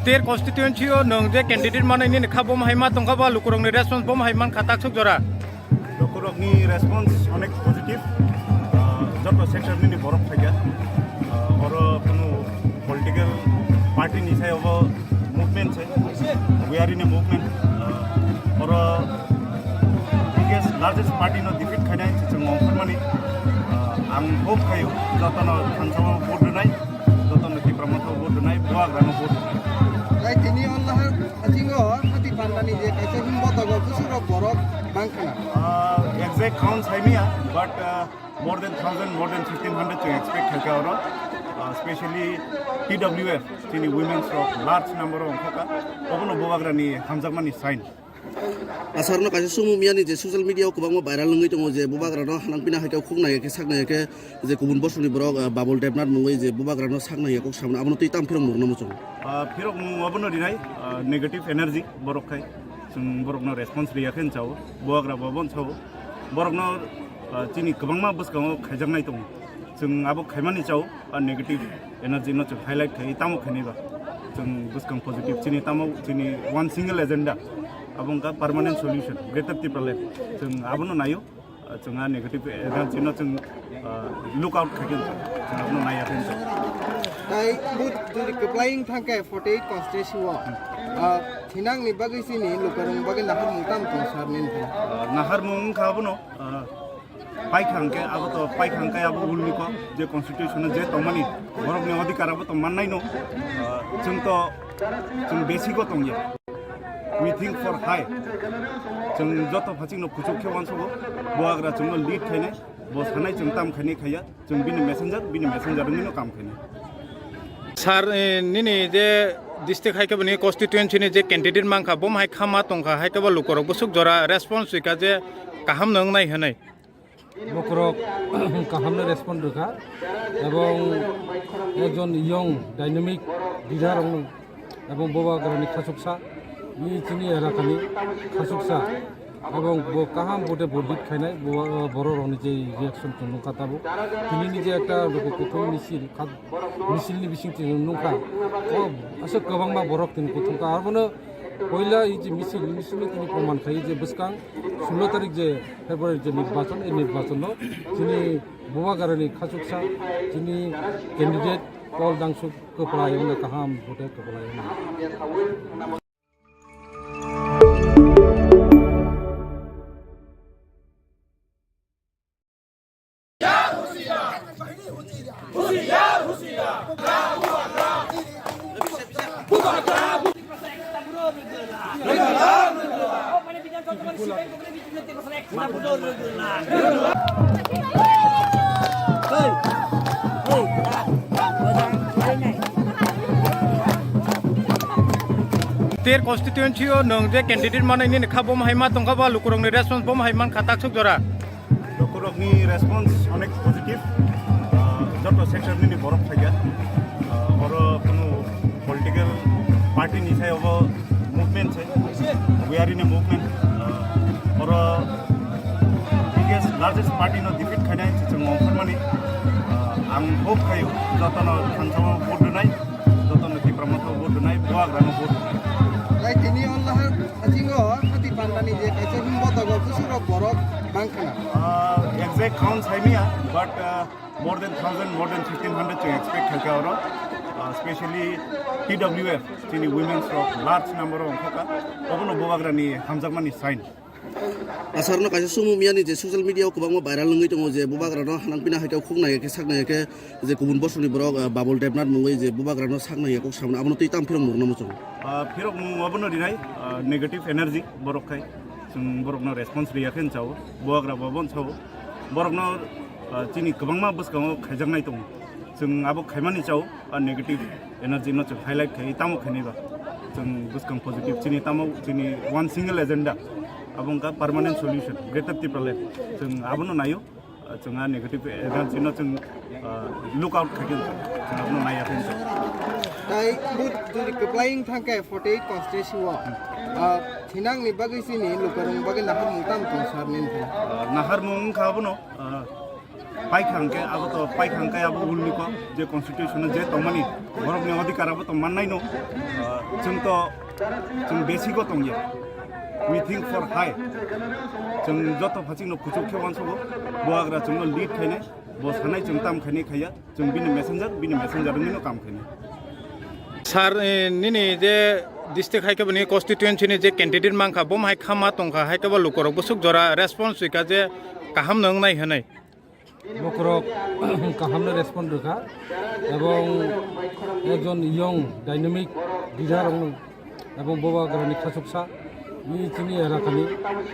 Ter constituency nong de candidate mana ini nekha bom haima tongka ba lukurong ni response bom haiman khatak suk jora lukurong ni response onek positive joto sector ni borok thaya oro kono political party ni sai obo movement chai we are in a movement oro biggest largest party no defeat khadai chang mani ang hope khayo joto no thansama vote nai joto no ki promote vote nai boa grano vote Like ini Allah hatingo hati pandani je kaisa himbo tago kusuro borok bangkana. Exact counts hai mia, but more than 1,000, more than 1,500 to expect halka oro. Especially TWF, tini women's large number of halka. Ogono bobagra ni hamzakmani sign. Asarno kaisa sumu miani je social media ko bangma viral ngai tongo je bobagra no hanangpina haika khungna yake sakna yake je kubun bosuni borok babul debnat mungoi je bobagra no sakna yake samna abono titam phirong murna muchong. Phirok mu abono dinai negative energy borok khai जों बरकनो response रियाखै चाव बोआग्रा बबन चाव बरकनो चिनि गोबांमा बसगाङाव खायजांनाय दं जों आबो खायमानि चाव negative energy न जों highlight खाय तामो खायनिबा जों बसगां पजिटिभ चिनि तामो चिनि वन सिंगल एजेंडा आबंगा परमानेंट सल्यूशन ग्रेटर ट्रिपुरा जों आबोनो नायो जों नेगेटिभ एनार्जि न जों लुक आउट खायगोन जों आबोनो नायाखै Dai but duri applying thangkai 48 constituency wa thinang ni bagai sini lukarung bagai nahar mutam to sarnin nahar mung khabono pai khangke abo to pai khangke abo ulni ko je constitution je tomani borok ni adhikar abo to mannai no chung basic ko tongye we think for high chung joto phaching no puchuk khe wanso go boagra chung no lead khaine bo sanai chung tam khaine khaya chung bini messenger ni no kam khaine sar nini je district haike bani constituency ni je candidate mangkha bom hai khama tongkha haike ba lukorok busuk jora response wika je kaham nang nai hanai Borok kaham na respond rukha ebong ekjon young dynamic leader ebong boba garani khasuksa ni chini erakani khasuksa এবং কাহাম বোটে বর্দিত খাইনাই বড় রংনি যে reaction নুখা তাবো তিনি নিজে একটা কুথুম মিছিলনি বিসিংতি নুখা ও আসলে গোबांबा বরক তিনি কুথুমকা আর মানে পয়লা এই যে মিছিলনি তিনি প্রমাণ খাই যে বসকাং 16 তারিখ যে ফেব্রুয়ারি যে নির্বাচন এই নির্বাচন তিনি বোবাগারানি খাসুকসা তিনি ক্যান্ডিডেট কল দাংসু কপলায় কাহাম বোটে কপলায় Ter constituency nong de candidate mana ini nekha bom haima tongka ba lukurong ni response bom haiman khatak suk jora lukurong ni response onek positive joto sector ni borok thaya oro kono political party ni sai obo movement chai we are in a movement oro biggest largest party no defeat khadai chang mani ang hope khayo joto no thansama vote nai joto no ki promote vote nai boa grano vote Like ini Allah hatingo hati pandani je kaisa himbo tago kusuro borok bangkana. Exact counts hai mia, but more than 1,000, more than 1,500 to expect halka oro. Especially TWF, tini women's large number of halka. Ogono bobagra ni hamzakmani sign. Asarno kaisa sumu miani je social media ko bangma viral ngai tongo je bobagra no hanangpina haika khungna yake sakna yake je kubun bosuni borok babul debnat mungoi je bobagra no sakna yake samna abono titam phirong murna muchong phirok mu abono dinai negative energy borok khai जों बरकनो response रियाखै चाव बोआग्रा बबन चाव बरकनो चिनि गोबांमा बसगाङाव खायजांनाय दं जों आबो खायमानि चाव negative energy न जों highlight खाय तामो खायनिबा जों बसगां पजिटिभ चिनि तामो चिनि one single agenda abong ka permanent solution greater Tripura जों abono nayo जोंहा नेगेटिभ एनार्जिनो जों लुक आउट खागोन जों abono नायाखै ताई बुद जुदि कप्लाइंग थांके 48 कॉन्स्टिट्यूशन थिनांग नि बागै सिनि लुकरं बागै नाहर मुंताम तो सारनिन नाहर मुं खाबोनो पाइखांके अब तो पाइखांके अब उलनिको जे कॉन्स्टिट्यूशन जे तमनि बरकनि अधिकार अब तो माननाय न जों बेसिको तंगे we think for high जों जत फाचिनो खुचुक खेवान सगो बोआग्रा जोंनो लीड खायने बो सानाय जों ताम खायने खाया जों बिनि मेसेंजार निनो काम खायने सार निनि जे डिस्ट्रिक्ट हाइकेबनि कन्स्टिट्युएन्सिनि जे कैंडिडेट मांखा बम हाइ खामा तंखा हाइकेबा लुकरक बुसुक जरा रेसपन्स सुइका जे काहाम नों नाय होनाय लुकरक काहामनो रेसपन्स रुखा एवं एकजन यंग डायनामिक लिडार एवं बोबाग्रानि खासुकसा बिनि एलाकानि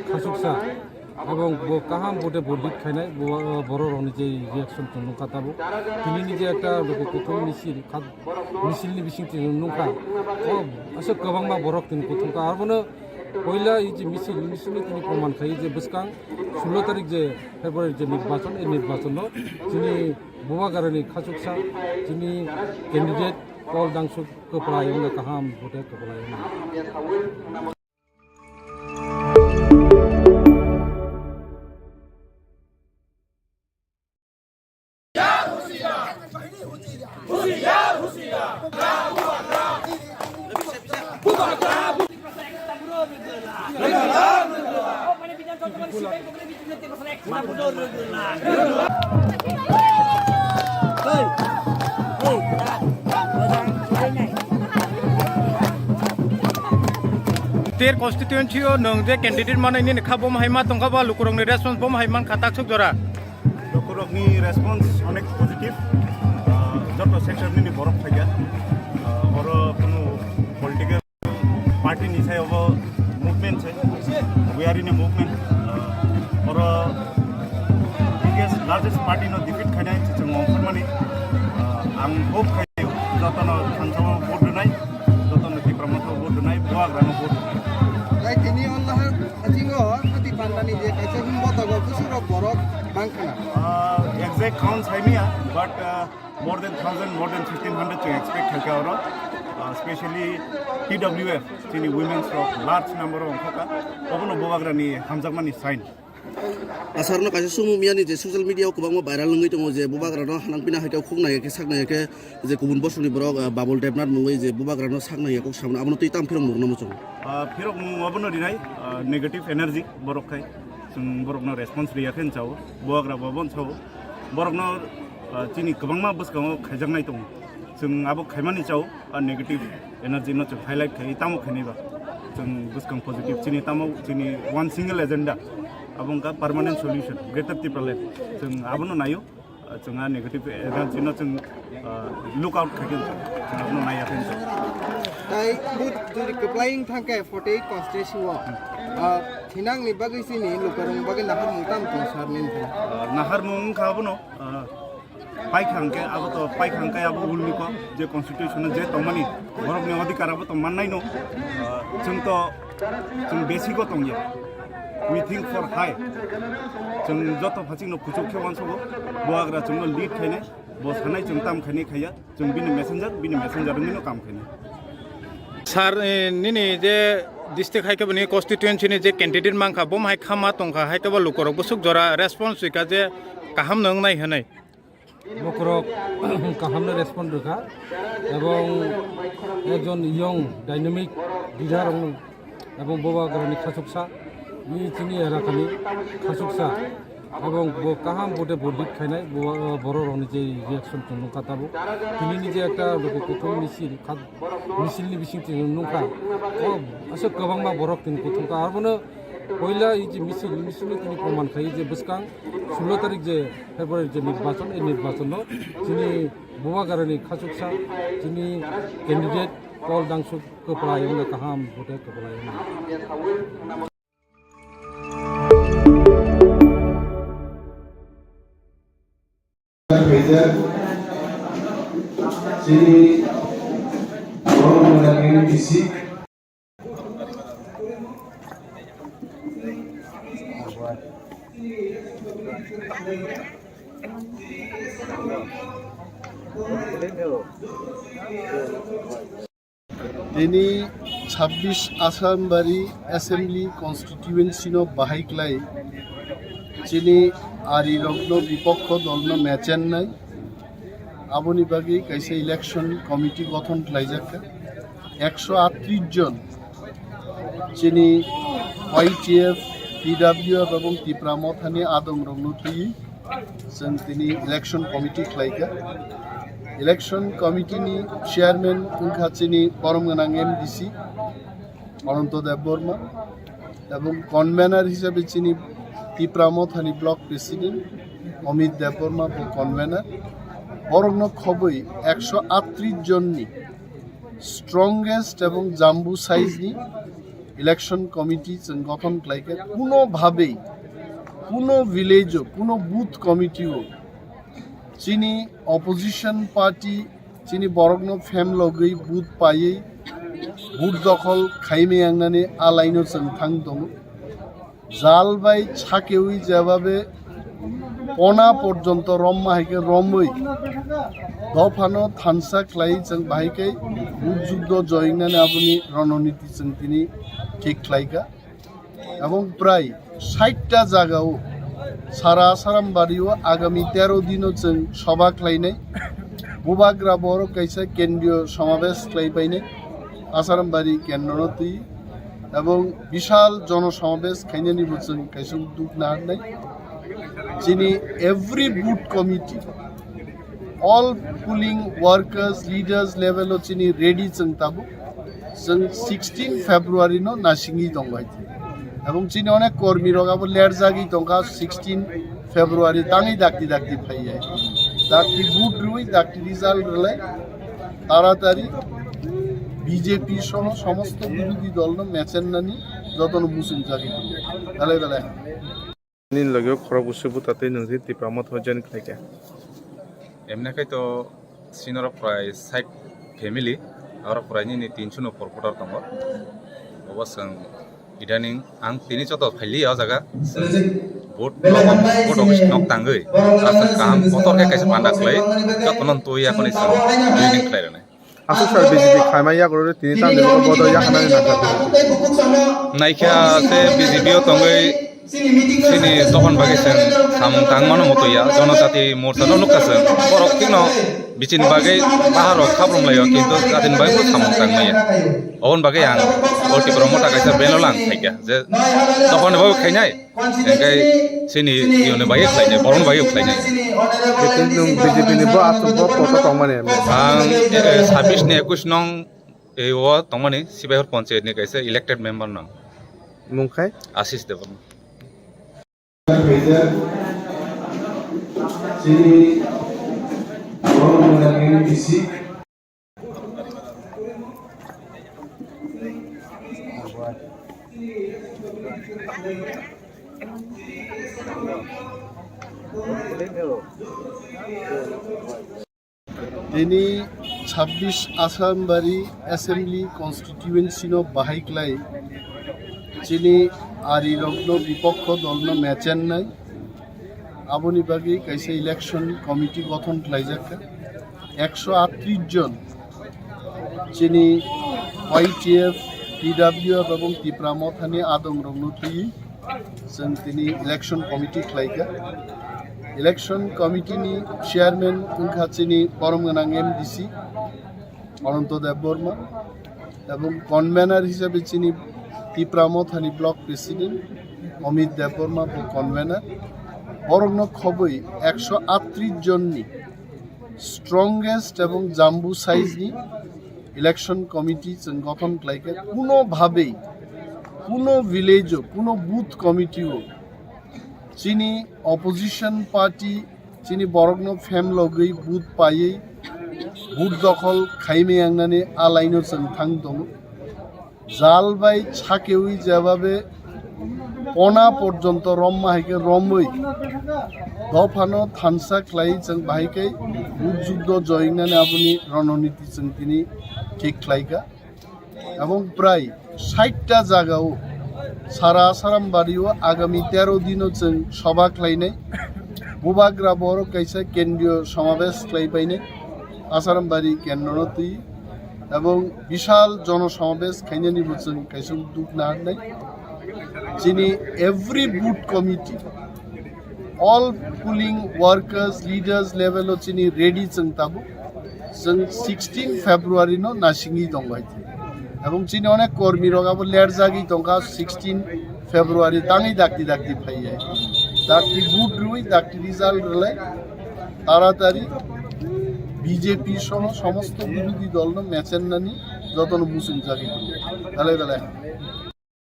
खासुकसा एवं काहाम बोटे बर्डिक खायनाय बर' रावनि जे रिएक्शन नुखाताबो दिनैनि जे একটা गथ'फोर मिसिलनि बिसिंथि नुखा असो गोबांमा बरक दिन गथ'खा आरोनो पयला এই যে মিছিলनि তিনি প্রমাণ খাই যে বসকাং 16 তারিখ যে ফেব্রুয়ারি যে নির্বাচন এই নির্বাচন যিনি বোবাগারানি খাসুকসা যিনি ক্যান্ডিডেট কল দাংসু কপলায়ং কাহাম ভোটে কপলায়ং तेर कन्स्टिट्युएन्सियाव नों जे कैंडिडेट मानायनि खा बम हाइमा तंखाबा लुकरंनि रेसपन्स बम हाइमान खाताक सुक जरा लुकरकनि रेसपन्स अनेक पजिटिभ जत सेक्टरनि बरफ थाया और कोनो पॉलिटिकल पार्टी नि सायाव मुभमेन्ट छ we are in a movement और biggest largest party no defeat खायनाय जों अंफरमानि आं होप खायो जतनो खानसाव भोट होनाय जतनो टिप्रामाव भोट होनाय बोआग्रानो भोट ताई दिनि अल्लाह आजिङो हाति पान्दानि जे काइसे हिमबतगो कुसुरो बरक बांखाना exact count haimiya but more than 1000 more than 1500 to expect halka oro especially TWF tini women's rock large number of hoka obono bobagrani hamjakmani sign asarno kaise sumu miani je social media ko bangma viral ngai tongo je bobagrano hanangpina haikau khoknai ke saknai ke je kubun bosuni borok babol debnat mungai je bobagrano saknai ke samna abono tui tam phirong murna muchong phirok mu abono dinai negative energy borok khai जों बरकनो response रियाखै चावो बोआग्रा बाबन चावो बरकनो चिनि गोबांमा बसकाङाव खायजांनाय दं जों आबो खायमानि चावो negative energy न जों highlight खाय तामो खायनायबा जों बसकां पजिटिभ चिनि तामो चिनि वन सिंगल एजेंडा आबंका परमानेंट सल्यूशन ग्रेटर Tripura जों आबोनो नायो जोंहा नेगेटिभ एनार्जि न जों लुक आउट खागोन जों आबोनो नायाखै ताई बुद जुदि कप्लाइंग थांके 48 कॉन्स्टिट्यूशन थिनांग नि बागै सिनि लुकरं बागै नाहर मुंताम तो सारनिन नाहर मुं खाबोनो पाइखांके अब तो पाइखांके अब उलनिको जे कॉन्स्टिट्यूशन जे तमनि बरकनि अधिकार अब तो माननाय न जों बेसिको तंगे we think for high जों जत फाचिनो खुचुक खेवान सगो बोआग्रा जोंनो लीड खायने बो सानाय जों ताम खायने खाया जों बिनि मेसेंजार निनो काम खायने सार निनि जे डिस्ट्रिक्ट हाइकेबनि कन्स्टिट्युएन्सिनि जे कैंडिडेट मांखा बम हाइ खामा तंखा हाइकेबा लुकरक बुसुक जरा रेसपन्स सुइका जे काहाम नों नाय होनाय लुकरक काहामनो रेसपन्स रुखा एवं एकजन यंग डायनामिक लिडार एवं बोबाग्रानि खासुकसा बिनि एलाकानि खासुकसा एवं काहाम बोटे बर्डिक खायनाय बर' रावनि जे रिएक्शन नुखाताबो दिनैनि जे একটা गथ'फोर मिसिलनि बिसिंथि नुखा असो गोबांमा बरक दिन गथ'खा आरोनो पयला এই যে মিছিলनि তিনি প্রমাণ খাই যে বসকাং 16 তারিখ যে ফেব্রুয়ারি যে নির্বাচন এই নির্বাচন যিনি বোবাগারানি খাসুকসা যিনি ক্যান্ডিডেট কল দাংসু কপলায়ং কাহাম ভোটে কপলায়ং sini orang mengenai fisik তিনি 26 আসামবাড়ি অ্যাসেম্বলি কনস্টিটিউয়েন্সিনো বাহাইকলাই চিনি আরি রগ্ন বিপক্ষ দলনো ম্যাচেন নাই আবনি বাকি কাইসে ইলেকশন কমিটি গঠন খাইজাকা 138 জন চিনি YTF TWF এবং ত্রিপুরা মথানি আদম রগ্ন তুই जों তিনি ইলেকশন কমিটি খাইকা ইলেকশন কমিটিনি চেয়ারম্যান উনখাচিনি পরমগোনাং MDC অনন্ত দেব বর্মা এবং কনভেনার হিসাবে চিনি ত্রিপুরা মথানি block president Amit Deb Barma convener বরগ্ন খবই 138 জননি স্ট্রংগেস্ট এবং জাম্বু সাইজনি ইলেকশন কমিটি जों গঠন খাইকা কোনোভাবেই কোনো ভিলেজও কোনো বুথ কমিটিও চিনি অপোজিশন পার্টি চিনি বরগ্ন ফেম লগै বুথ পাयै বুথ দখল খাইমে आंनानै आलायनो जों थां दङ জালবাই ছাকেউই যেভাবে পনা পর্যন্ত রম্মাহাইকে রমৈ দফানো থানসা খ্লাই जों বাহাইকে বুথ যুদ্ধ জয়নাनै আপনি রণনীতি जों তিনি ঠিক খ্লাইকা এবং প্রায় 60টা জায়গাও সারা আসামবাড়িও আগামী 13 দিনও जों সভা খ্লাইনাই বুবাগ্রা বড় কাইসা কেন্দ্রীয় সমাবেশ খ্লাইবাইনাই আসামবাড়ি কেন্দ্রনতি এবং বিশাল জনসমাবেশ খাইনানিবো जों কাইসা উদ্যোগ নাহারনাই যিনি every booth committee all polling workers leaders level চিনি রেডি जों তাবো जों 16 ফেব্রুয়ারি নো নাসিংই দংবাইতি এবং চিনি অনেক কর্মী রগাবো লেট জাগি দংকা 16 ফেব্রুয়ারি দাঙি দাক্তি ফাইয়াই দাক্তি বুট রুই দাক্তি রিজাল্ট রলাই তাড়াতাড়ি বিজেপি সহ সমস্ত বিরোধী দল ম্যাচেন নানি যতন বুসুন জাগি তাহলে বেলা নীল লগেও খরব উৎসবও তাতে নদী ত্রিপুরামত হজন খাইকা এমনিখাই তো সিনর প্রায় 60 ফ্যামিলি আর প্রায় 300 নফর ভোটার দङ অবশ্য ইদানিং आं तिनि चत फाइलि आ जागा भोट अफिस नक तांगै आसा काम भोटर के कैसे पांडा खलै जतन तोय आखनि स दुइदिन खलायरनाय आसु सर बीजेपी खायमाया गरे तिनि तान देबो बदो या खानानि नाथा नायखा से बीजेपी ओ तंगै सिनि तखन बागैसन सामु तांगमानो मतया जनजाति मोर्चा न लुकासन बरक तिनो बिचिन बागै बाहारो खाब्रमलायो किन्तु जातिन बागै सामु तांगमाया अन बागै आं ओटी ब्रह्मटा कैसे बेनलां थाइगा जे तखन बागै खायनाय एंगाय सिनि इउने बागै खायनाय बरन बागै खायनाय बिथिं बीजेपी नि बो आसु बो फटो तंमाने आं 26 ने 21 नং एओ तंमाने सिबाइहर पञ्चायत नि कैसे इलेक्टेड मेम्बर नं मुंखाय आशिष देवन তিনি 26 আসামবাড়ি অ্যাসেম্বলি কনস্টিটিউয়েন্সিনো বাহাইকলাই চিনি আরি রগ্ন বিপক্ষ দলনো ম্যাচেন নাই আবনি বাকি কাইসে ইলেকশন কমিটি গঠন খাইজাকা 138 জন চিনি YTF TWF এবং ত্রিপুরা মথানি আদম রগ্ন তুই जों তিনি ইলেকশন কমিটি খাইকা ইলেকশন কমিটিনি চেয়ারম্যান উনখাচিনি পরমগোনাং MDC অনন্ত দেব বর্মা এবং কনভেনার হিসাবে চিনি ত্রিপুরা মথানি block president Amit Deb Barma convener বরগ্ন খবই 138 জননি স্ট্রংগেস্ট এবং জাম্বু সাইজনি ইলেকশন কমিটি जों গঠন খাইকা কোনোভাবেই কোনো ভিলেজও কোনো বুথ কমিটিও চিনি অপোজিশন পার্টি চিনি বরগ্ন ফেম লগै বুথ পাयै বুথ দখল খাইমে आंनानै आलायनो जों थां दङ জালবাই ছাকেউই যেভাবে পনা পর্যন্ত রম্মাহাইকে রমৈ দফানো থানসা খ্লাই जों বাহাইকে বুথ যুদ্ধ জয়নাनै আপনি রণনীতি जों তিনি ঠিক খ্লাইকা এবং প্রায় 60টা জায়গাও सारा आसारामबारियाव आगामी 13 दिनों जों सभा खालायनाय बुबाग्रा बर' कायसा केन्द्रीय समावेश खालायबायनाय आसारामबारि केन्द्रनोतै এবং বিশাল জনসমাবেশ খাইনানিবো जों কাইসং দুখ নাহারনাय যিনি every booth committee all polling workers leaders level যিনি রেডি जों তাবো जों 16 ফেব্রুয়ারি নো নাসিংই দংবাইতে এবং যিনি অনেক কর্মী রগাবো লেট জাগি দংকা 16 ফেব্রুয়ারি তাঙি দাক্তি ফাইয়াই দাক্তি বুথ রুই দাক্তি রিজাল্ট রলে তাড়াতাড়ি বিজেপি সহ সমস্ত বিরোধী দল ম্যাচের নানি যতন মুসিম জাগি বেলায় বেলায়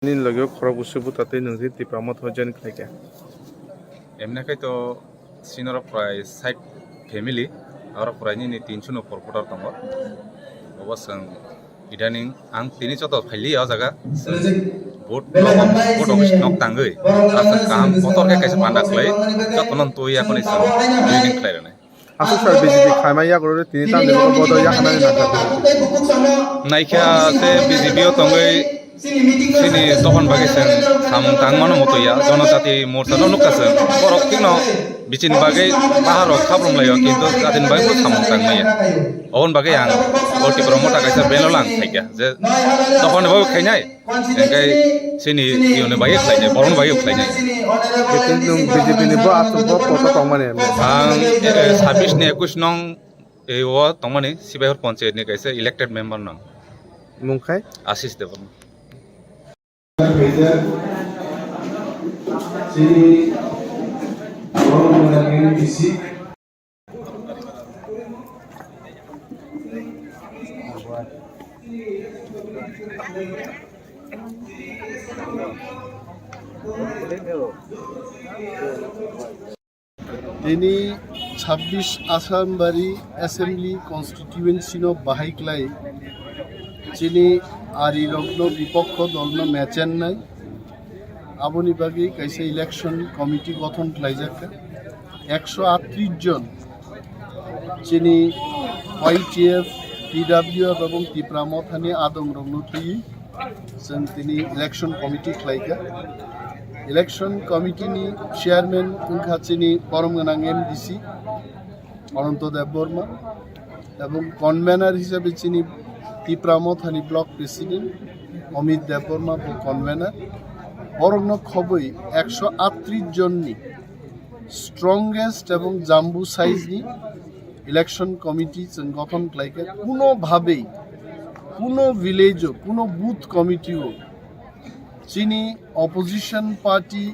নীল লগেও খরক উৎসব তাতে নথি টিপামত হজেন খাইকা এমনিখাই তো সিনর প্রায় 60 ফ্যামিলি আর প্রায় 300 নপর ফটার দङ অবশ্য ইদানিং आं तिनि चत फाइलि आ जागा भोट अफिस नक तांगै आसा काम पतर के कैसे पांडा खलै जतन तोय आखनै स दुइदिन खलायनाय আসল সার বিজেপি খাইমাইয়া করে তিনি তাম দেব বদ ইয়া খানানি নাথাতে नायखा से बीजेपी तंगै सिनि तहन बागैसन सामं तांगमानो मतया जनजाति मोर्चा नुकासन बरक तिनो बिचिन बागै बाहारो खाब्रमलायो किन्तु जादिन बागै सामं तांगमाया अन बागै आं ट्रिपुरा मोटा कायसा बेनलां थाइगा जे तहन बागै खायनाय एंगाय सिनि इउने बागै खायनाय बरन बागै खायनाय बिथिं जों बिजेपि नि बो आसुब फट तंमाने आं 26 ने 21 नं एवा तंमाने सिबायहर पंचायत नि कायसा इलेक्टेड मेंबर नं मुंखाय आशिष देवन তিনি 26 আসামবাড়ি অ্যাসেম্বলি কনস্টিটিউয়েন্সিনো বাহাইক্লাই যিনি আরি রগ্ন বিপক্ষ দল ম্যাচেন নাই আবনি বাগি কাইসে ইলেকশন কমিটি গঠন খাইজাকা 138 জন যিনি ওয়াইটিএফ টিডব্লিউএফ এবং ত্রিপুরা মথানি আদং রগ্ন তুই जों তিনি ইলেকশন কমিটি খাইকা ইলেকশন কমিটিনি চেয়ারম্যান উনখাচিনি পরমগনাং এমডিসি অনন্ত দেববর্মা এবং কনভেনার হিসেবে চিনি ত্রিপুরা মথানি block president Amit Debbarma convener বরং খবই 138 জননি স্ট্রংগেস্ট এবং জাম্বু সাইজনি ইলেকশন কমিটি जों গঠন খাইকা কোনোভাবেই কোনো ভিলেজও কোনো বুথ কমিটিও যিনি অপোজিশন পার্টি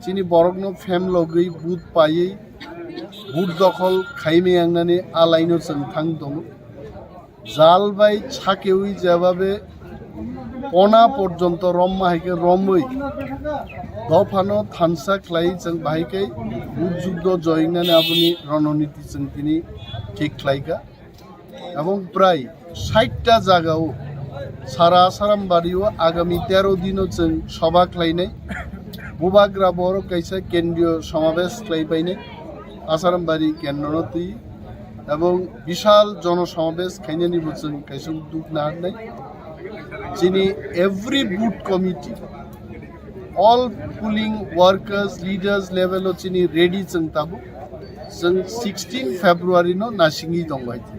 যিনি বরগ্ন ফেম লগै বুথ পাयै বুথ দখল খাইমে आंनानै आलायनो जों थां दङ জালবাই ছাকেউই যেভাবে পনা পর্যন্ত রম্মাহাইকে রমই দফানো থানসা খ্লাই जों বাহাইকে বুথ যুদ্ধ জয়নাनै আপনি রণনীতি जों তিনি ঠিক খ্লাইকা এবং প্রায় 60টা জায়গাও সারা আসারামবাড়িও আগামী 13 দিনও जों সভা খালাयनाय বুবাগ্রা बर' কাইসা কেন্দ্রীয় সমাবেশ খালাयबायनाय আসারামবাড়ি কেন্দ্রনতি এবং বিশাল জনসমাবেশ খাইনানিবো जों কাইসং দুখ নাহারনাय যিনি every booth committee all polling workers leaders level যিনি রেডি जों তাবো जों 16 ফেব্রুয়ারি নো নাসিংই দংবাইতে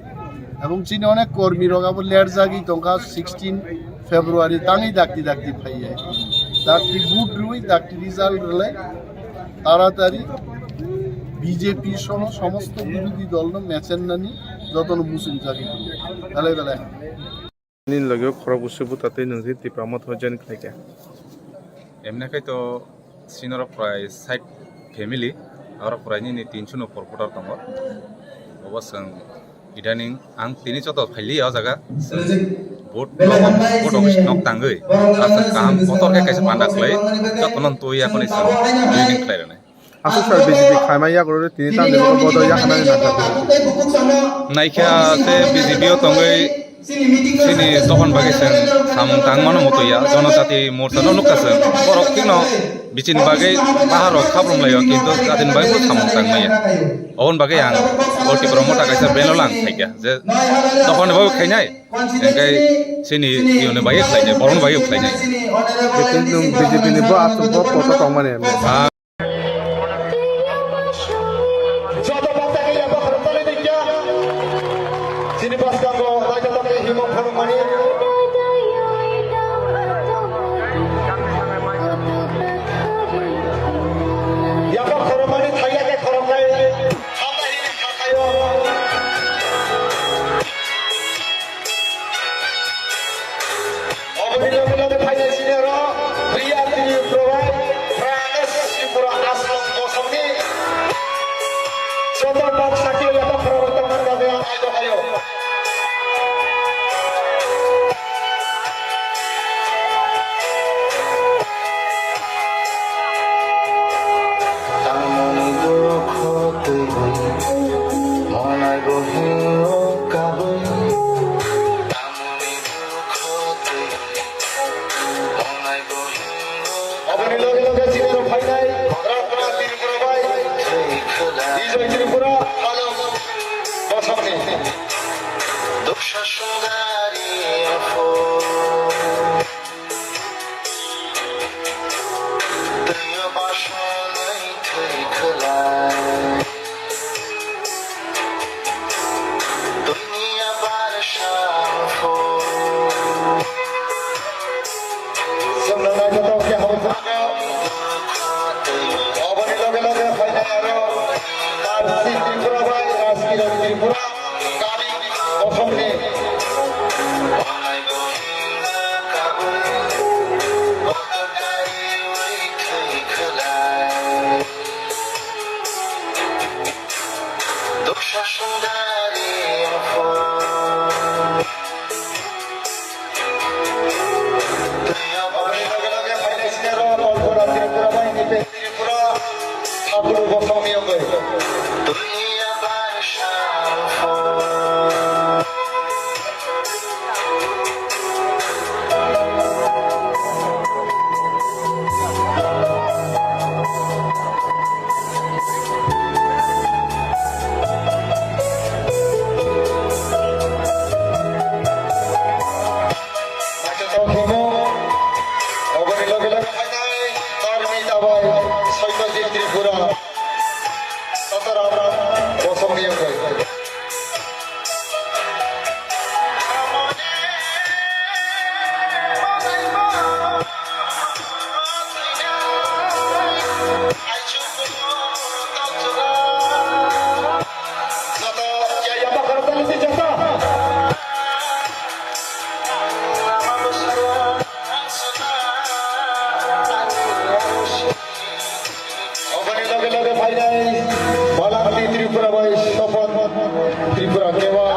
এবং যিনি অনেক কর্মী রগাবো লেট জাগি দংকা 16 ফেব্রুয়ারি তাঙি দাক্তি ফাইয়াই দাক্তি বুথ রুই দাক্তি রিজাল্ট রলে তাড়াতাড়ি বিজেপি সহ সমস্ত বিরোধী দল ম্যাচের নানি যতন মুসিম জাগি বেলায় বেলায় নীল লগেও খরক উৎসব তাতে নথি টিপামত হজেন খাইকা এমনিখাই তো সিনর প্রায় 60 ফ্যামিলি আর প্রায় 300 নপর ফটার দङ অবশ্য ইদানিং आं तिनि चत फाइलि आ जागा भोट अफिस नक तांगै आसा काम पतर के कैसे पांडा खलै जतन तोय आखनै स दुइदिन खलायनाय আসল सार बिजेपि खाइमाइया করে তিনি তাম দেব বদ ইয়া খানানি নাথাতে नायखा से बीजेपी तंगै सिनि तहन बागैसन सामं तांगमानो मतया जनजाति मोर्चा नुकासन बरक तिनो बिचिन बागै बाहारो खाब्रमलायो किन्तु जादिन बागै सामं तांगमाया अन बागै आं ट्रिपुरा मोटा कायसा बेनलां थाइगा जे तहन बागै खायनाय एंगाय सिनि इउने बागै खायनाय बरन बागै खायनाय BJP ni bo atu bo poto tongmani emne Tripura kewa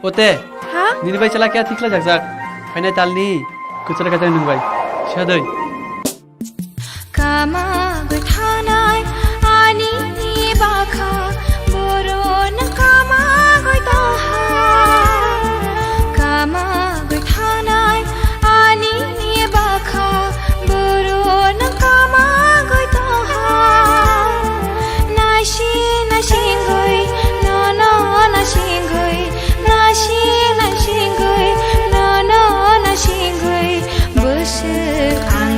Ote, nini bai chala kya thikla jak jak. Painai talni, kuchara kata nungbai. Shadoi. Kama guthanai ani bakha boron kama goitaha. Kama guthanai ani bakha boron kama goitaha. Nashi nashingoi na na nashingoi. Nashi nashingoi na na nashingoi. Busur ang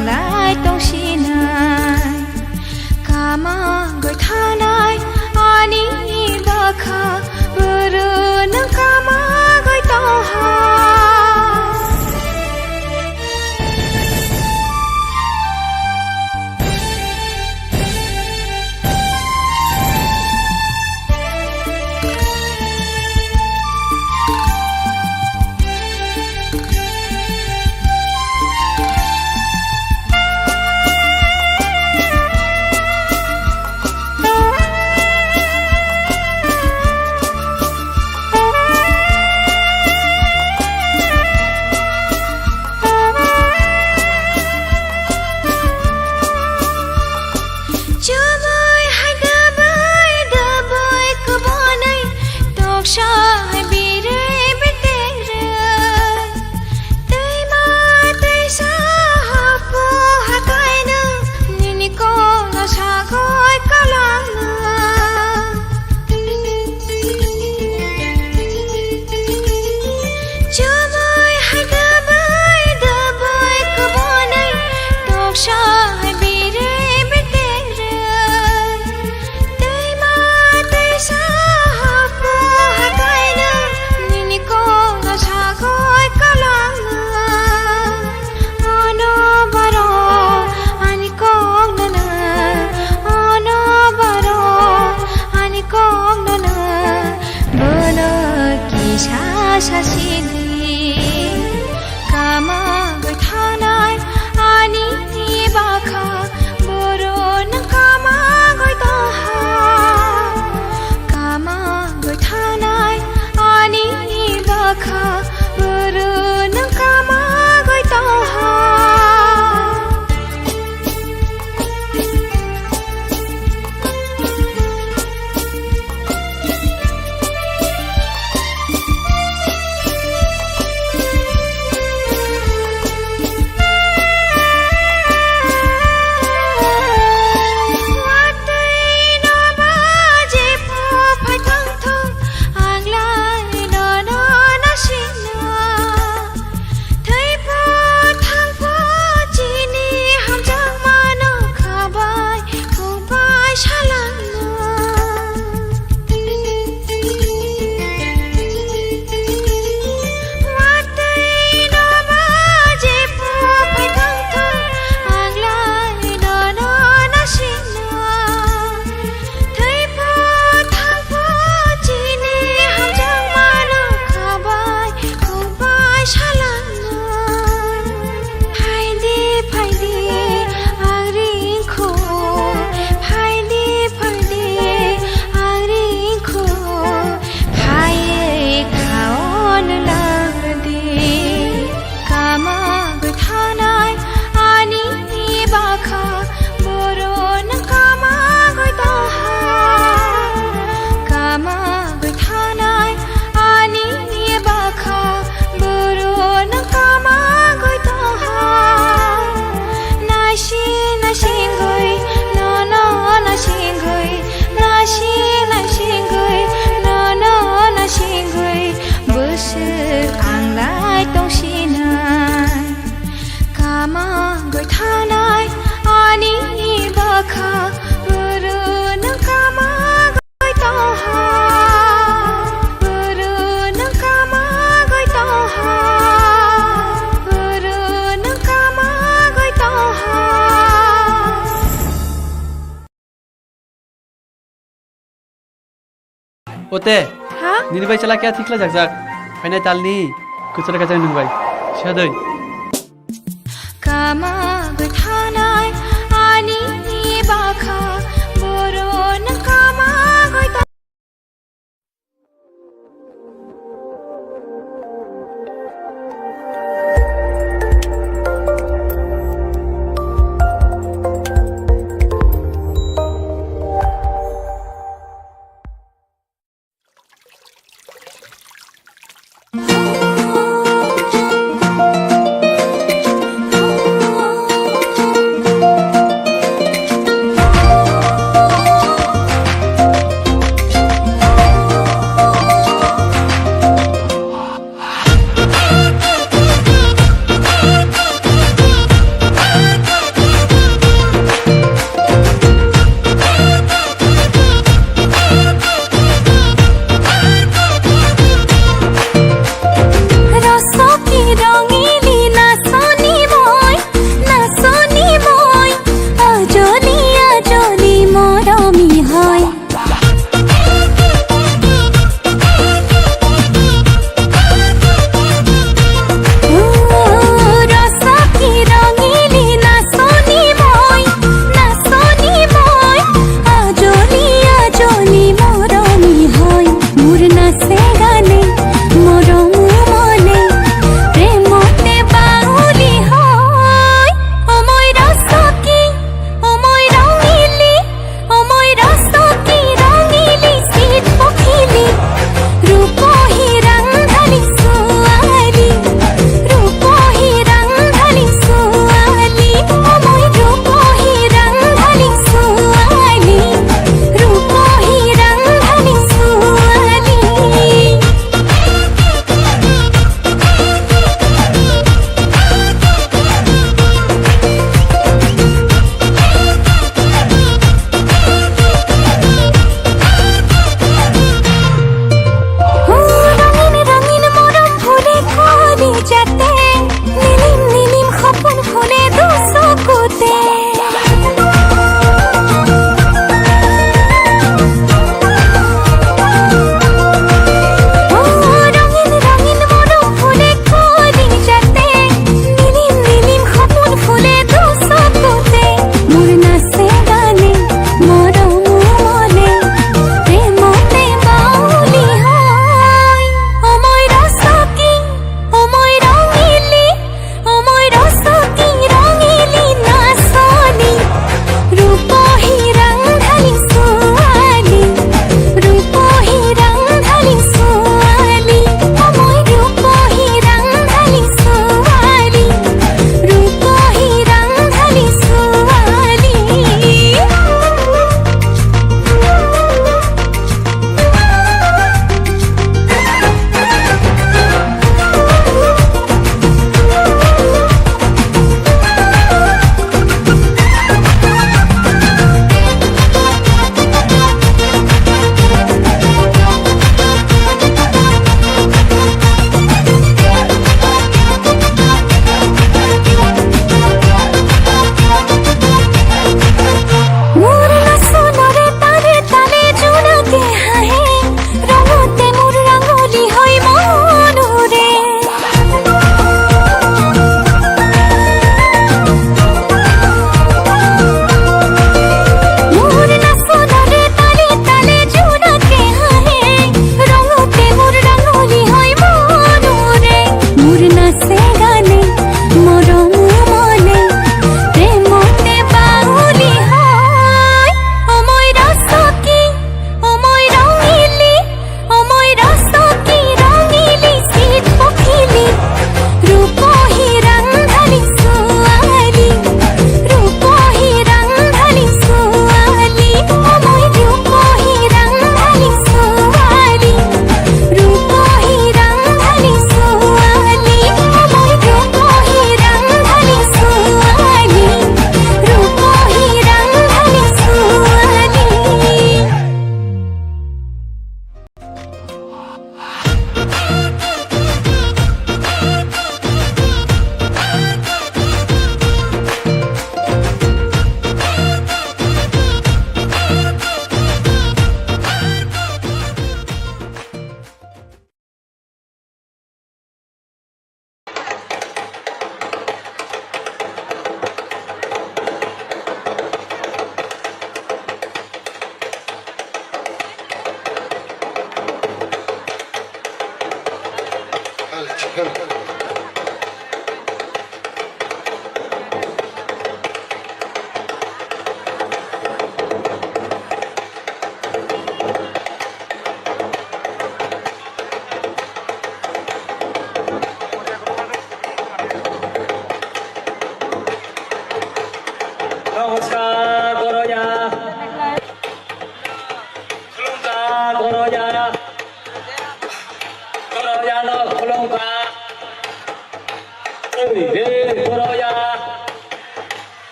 Ote, nini bai chala kya thikla jak jak. Fainai talni kuchara kachang nungbai. Shadoi. Kama guthanai ani bakha boron kama goita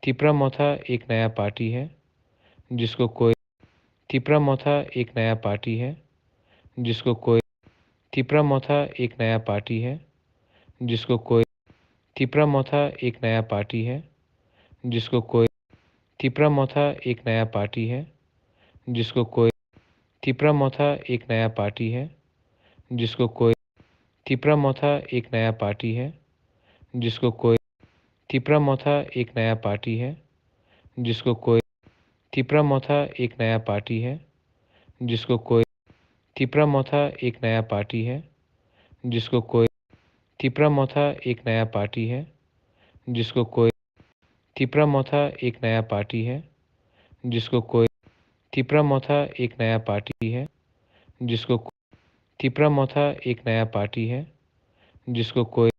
Tripura मोथा एक नया party है जिसको कोई त्रिपुरा मोथा एक नया party है जिसको कोई त्रिपुरा मोथा एक नया पार्टी है जिसको कोई त्रिपुरा मोथा एक नया पार्टी है जिसको कोई त्रिपुरा मोथा एक नया पार्टी है जिसको कोई त्रिपुरा मोथा एक नया पार्टी है जिसको कोई त्रिपुरा मोथा एक नया पार्टी है जिसको कोई त्रिपुरा मोथा एक नया पार्टी है जिसको कोई त्रिपुरा मोथा एक नया पार्टी है जिसको कोई त्रिपुरा मोथा एक नया पार्टी है जिसको कोई त्रिपुरा मोथा एक नया पार्टी है जिसको कोई त्रिपुरा मोथा एक नया पार्टी है जिसको कोई त्रिपुरा मोथा एक नया पार्टी है जिसको त्रिपुरा मोथा एक नया पार्टी है जिसको कोई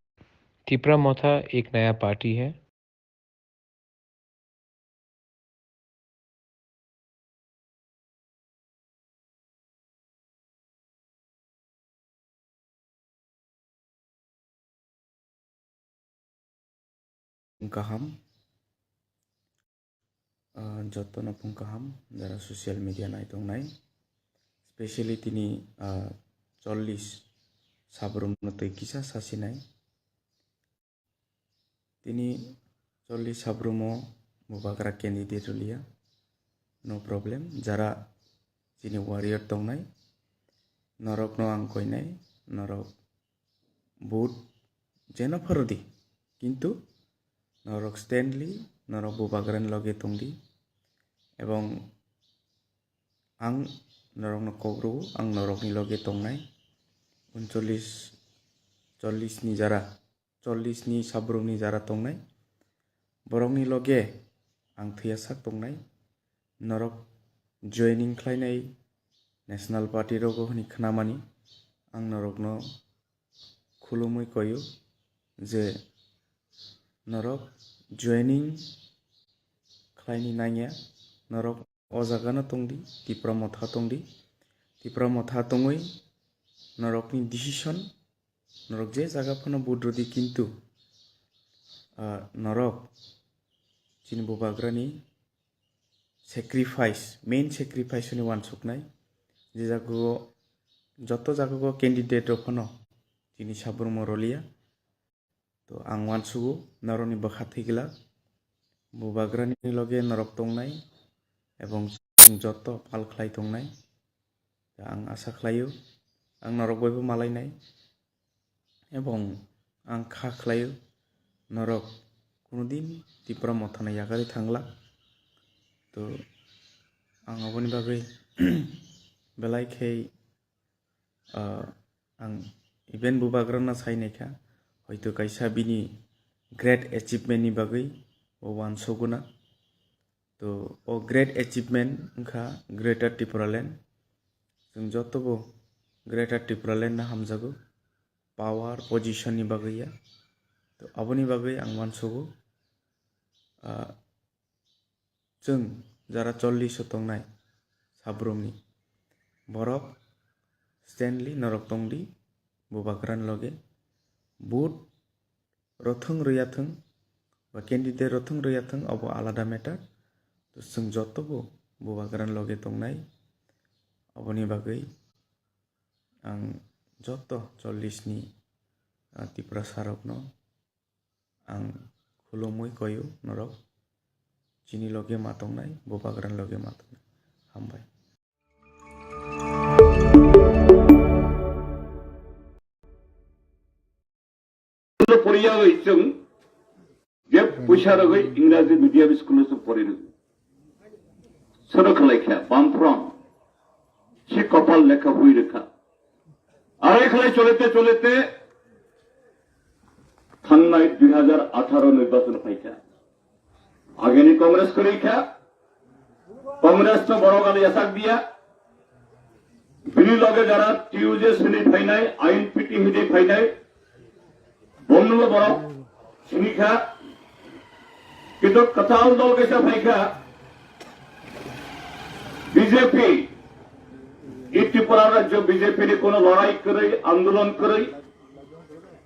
त्रिपुरा मोथा एक नया पार्टी है Kaham joto na pung kaham jara social media nai tong nai especially tini 40 sabrum no tei kisa sasi nai tini 40 sabrumo mubagra candidate rulia no problem jara tini warrior tong nai नरकनो आं कइनाय नरक बुट जेन फरदि किन्तु नरक Stanley नरक बुबाग्रानि लगे तंदि एवं आं नरकनो कग्रु आं नरकनि लगे तंनाय 39-40 जारा 40 नि साब्रुमनि जारा तंनाय बरकनि लगे आं थैयासाक तंनाय नरक जयनिं खालायनाय नेशनल पार्टी रगो हनि खोनामानि आं नरकनो खुलुमै कयो जे नरक जयनिं खालायनि नाया नरक अजागानो तंदि त्रिपुरा मथा तंदि त्रिपुरा मथा तंगै नरकनि डिसिसन नरक जे जागाफोरनो बुद्रुदि किन्तु नरक चिन बुबाग्रानि सेक्रिफाइस मेन सेक्रिफाइस नि वानसुकनाय जे जागो जत जागो कैंडिडेट रफनो चिनि साबुर मरलिया तो आं वानसुगु नरकनि बखाथैगला बुबाग्रानि लगे नरक तंनाय एवं जत फाल खालाय तंनाय आं आशा खालायो आं नरक बयबो मालायनाय एवं आं खा खालायो नरक कुनुदिन त्रिपुरा मथाना यागारि थांला तो आं अबनि बागै बेलायखै आं इभेन बुबाग्राना सायनायखा हयतो कायसा बिनि ग्रेट एचिभमेन्टनि बागै वान सगुना तो ओ ग्रेट एचिभमेन्ट उनखा ग्रेटर त्रिपुरा लैंड जों जतबो ग्रेटर त्रिपुरा लैंड ना हामजागो पावर पोजिशन नि बागैया तो अबनि बागै आं वानसगो जों जारा 40 तंनाय साब्रुमनि बरक स्टेनलि नरक तंदि बुबाग्रान लगे बुट रथों रैयाथों बा कैंडिडेट रथों रैयाथों अब आलादा मेटार तो जों जतबो बुबाग्रान लगे तंनाय अबनि बागै आं जत 40 नि त्रिपुरा सारकनो आं खुलुमै कयो नरक चिनि लगे मातंनाय बुबाग्रान लगे मातंनाय हामबाय परियागै जों जे बैसारगै इंराजी मीडियाम स्कुल जों फरायनो सोनो खालायखाया बामफ्राम सि कपाल लेखा हुई रेखा आराय खालाय चलेते चलेते थांनाय 2018 निर्वाचन फायखा आगेनि कांग्रेस करेखा कांग्रेस तो बड़ गाली यासाक दिया बिनि लगे जारा टिउजे सिनि फाइनाय आईन पिटि हिदे फाइनाय बन्नल बरक सिनिखा किन्तु कथाल दल कैसा फाइखा बीजेपी त्रिपुरा राज्य बीजेपी ने कोनो लड़ाई करे आंदोलन करे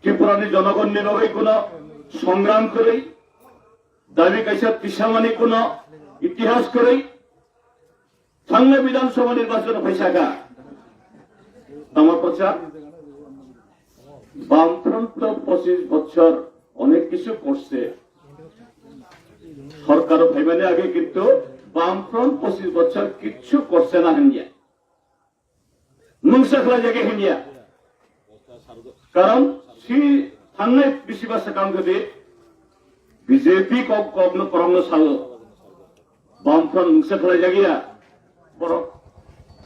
त्रिपुरा जनगण ने लगे कोनो संग्राम करे दाबी कैसा तिसामानी कोनो इतिहास करे थांनाय विधानसभा निर्वाचन फैसागा तामार पछा বামফ্রন্ট 25 বছর অনেক কিছু করছে সরকার ভাইমানে আগে কিন্তু বামফ্রন্ট 25 বছর কিছু করছে না হিন্দিয়া মুংসাখলা জায়গা হিন্দিয়া কারণ সি থান্নাই বেশিরভাগ কাম করে বিজেপি কগ্ন করমন সালো বামফ্রন্ট মুংসাখলা জায়গা বড়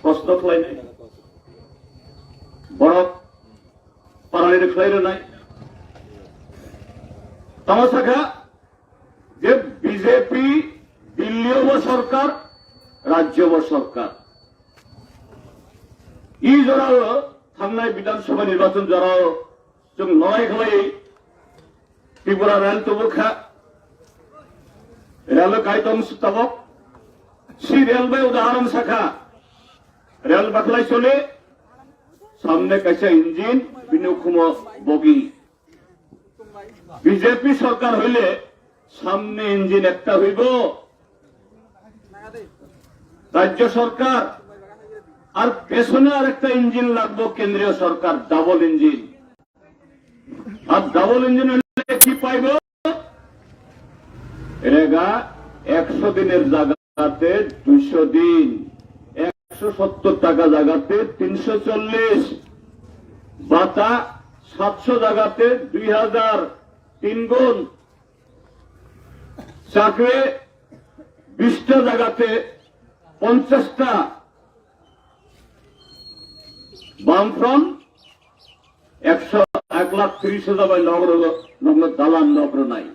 প্রশ্ন খলাই নাই বড় पाराने खलायनो नाय तमाशाखा जे बीजेपी दिल्ली सरकार राज्य सरकार इ जराव थांनाय विधानसभा निर्वाचन जराव जों लड़ाई खलाय त्रिपुरा रेल तबखा रेल कायदम सुताबक सि रेलवे उदाहरण शाखा रेल बाखलाय चले सामने कैसे इंजिन बिनुखुमो बगी बीजेपी सरकार हইলে सामने इंजिन একটা হইব राज्य सरकार আর পেছনে আরেকটা ইঞ্জিন লাগবে কেন্দ্রীয় সরকার ডাবল ইঞ্জিন আর ডাবল ইঞ্জিন হলে কি পাইব এরেগা 100 দিনের জায়গাতে 200 দিন 170 টাকা জায়গাতে 340, ভাতা 700 জায়গাতে 2000, 3 গুণ, চাকরি 20টা জায়গাতে 50টা, বামফ্রন্ট 1,30,000 নগর দালান নগর নাই,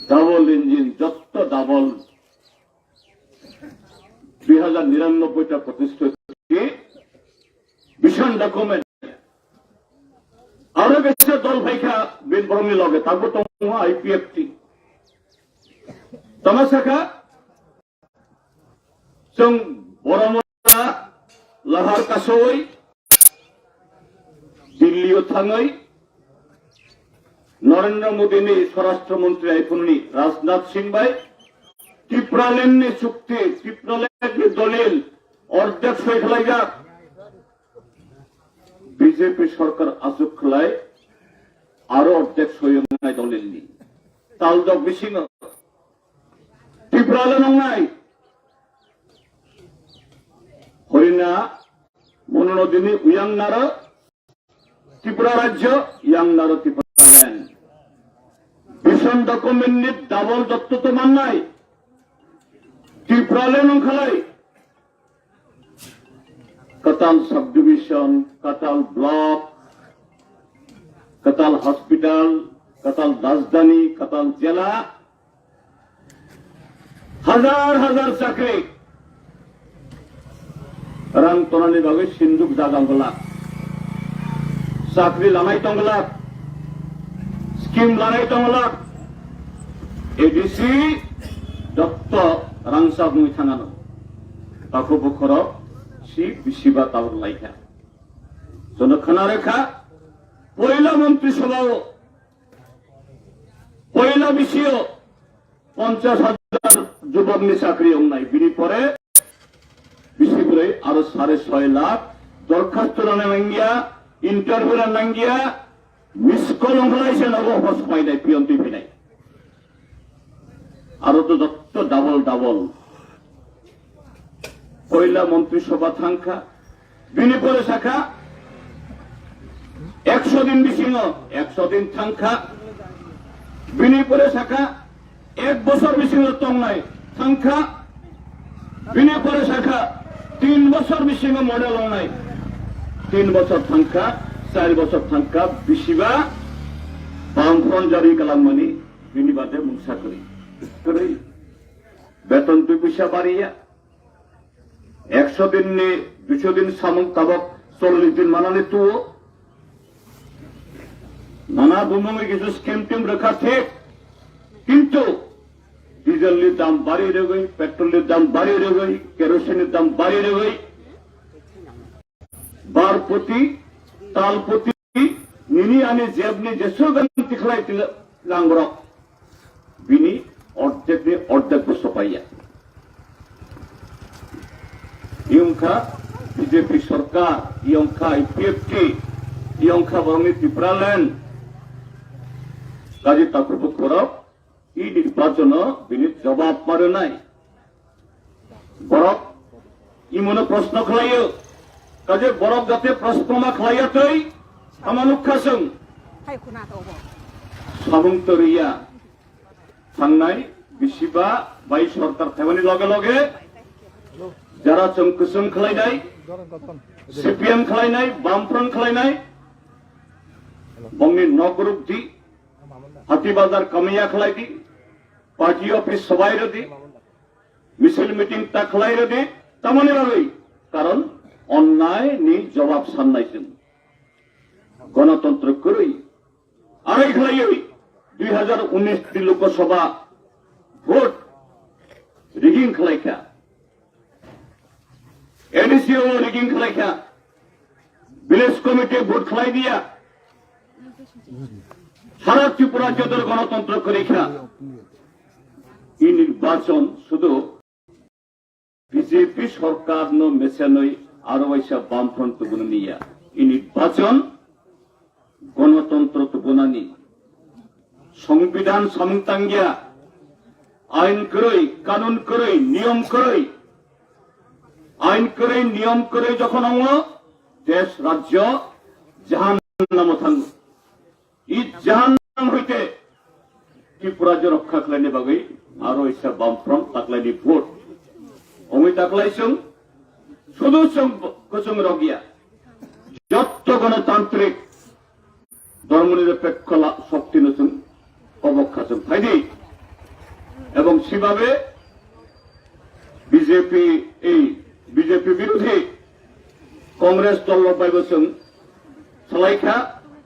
ডাবল ইঞ্জিন, যত ডাবল 2099টা প্রতিষ্ঠিত ভীষণ ডকুমেন্ট আরো বেশি দল ভাইখা বিন বরমি লগে থাকবো তো আইপিএফটি তমাশাখা जों बरमरा लाहार कासै दिल्लीयाव थाङै नरेंद्र मोदीनि स्वराष्ट्र मंत्री आइफोननि राजनाथ सिंह भाई त्रिपुरालेण्डनि चुक्ति त्रिपुरालेण्डनि दलिल अर्धेक सही खालायजाक बीजेपी सरकार आजुक खालाय आरो अर्धेक सही होनाय दलिलनि तालजक बिसिङो त्रिपुराले नंनाय हरिना मनोनदिनी उयांनार त्रिपुरा राज्य यांनार त्रिपुरालैंड भीषण डकुमेंट डाबल दत्त तो माननाय त्रिपुरालैंड खालाय कताल सब डिविजन कताल ब्लक कताल हॉस्पिटल कताल राजधानी कताल जिला हजार हजार चाकरी रां तनानि बागै सिन्दुक जागांगला साख्रि लानाय दंगला स्कीम लानाय दंगला एडिसि दत्त रांसा बुंनो थाङानो ताखौ बखराव सि बिसिबा तावर लायखा जन खोनारेखा पयला मन्त्रिसभाव पयला बिसियो 50,000 যুবকনি চাকরি होनाय बिनि परे বিসিবুরে আরো 6.5 লাখ দরখাস্ত নাঙ্গিয়া ইন্টারভিউ নাঙ্গিয়া মিস কল হলাইছে নব হস পাই নাই পিয়ন্তি পিনাই আরো তো দত্ত ডাবল ডাবল পয়লা মন্ত্রিসভা থাঙ্কা বিনি পরে শাখা 100 দিন বিসিং 100 দিন থাঙ্কা বিনি পরে শাখা 1 বছর বিসিং তংনাই থাঙ্কা বিনি পরে শাখা 3 বছর বিসিং মডেল নাই 3 বছর থাঙ্কা 4 বছর থাঙ্কা বিসিবা বামফ্রন্ট জারি কালামনি বিনি বাদে মুংসা করি বেতন 2 পয়সা বাড়িয়া 100 দিন নে 200 দিন সামন তাবক 40 দিন মানানে তো নানা বুমে কিছু স্কিম টিম রাখা ঠিক কিন্তু ডিজেলের দাম বাড়িয়ে গই পেট্রোলের দাম বাড়িয়ে গই কেরোসিনের দাম বাড়িয়ে গই বার প্রতি তাল প্রতি নিনি আনি জেবনি যেসো গন্তি খলাই লাঙ্গর বিনি অর্ধেক বস্তু পাইয়া ইয়ংখা বিজেপি সরকার ইয়ংখা আইপিএফটি ইয়ংখা বরংনি ত্রিপুরাল্যান্ড কাজে তাকুব করাও ই নির্বাচন বিনি জবাব পারে নাই বরক ই মনে প্রশ্ন খাইও কাজে বরক যাতে প্রশ্ন মা খাইয়াতই আমানুক খাসং সাবন্তরিয়া থাংনাই বিশিবা বাই সরকার থাইমানি লগে লগে যারা চংকুসং খাইনাই সিপিএম খাইনাই বামফ্রন্ট খাইনাই বংনি নগরুক দি হাতিবাজার কামিয়া খালাই দি পার্টি অফিস সবাই রেদি মিছিল মিটিং তা খালাই রেদি তেমনই ভাবেই কারণ অন্যায় নি জবাব সান্নাইছেন গণতন্ত্র করেই আরেক খালাই 2019 লোকসভা ভোট রিগিং খালাইখা এডিসিও রিগিং খালাইখা ভিলেজ কমিটি ভোট খালাই দিয়া সারা ত্রিপুরা রাজ্যের গণতন্ত্র করেখা এই নির্বাচন শুধু বিজেপি সরকার মেশানই আরো পয়সা বামফ্রন্ট গুণ নিয়া এই নির্বাচন গণতন্ত্র তো গুণানি সংবিধান সমতাঙ্গিয়া আইন করই কানুন করই নিয়ম করই আইন করে নিয়ম করে যখন দেশ রাজ্য জাহান্নাম থাকবে এই জাহান্নাম হইতে ত্রিপুরা রাজ্য রক্ষা খালাইনি বাগै আরো ইচ্ছা বামফ্রন্ট তাকলাইনি ভোট অমি তাকলাইছং শুধু কুসুম রগিয়া যত গণতান্ত্রিক ধর্মনিরপেক্ষ শক্তি নতুন অবক্ষাচং ফাইদি এবং সেভাবে বিজেপি বিরোধী কংগ্রেস দল পাইবছং সালাইখা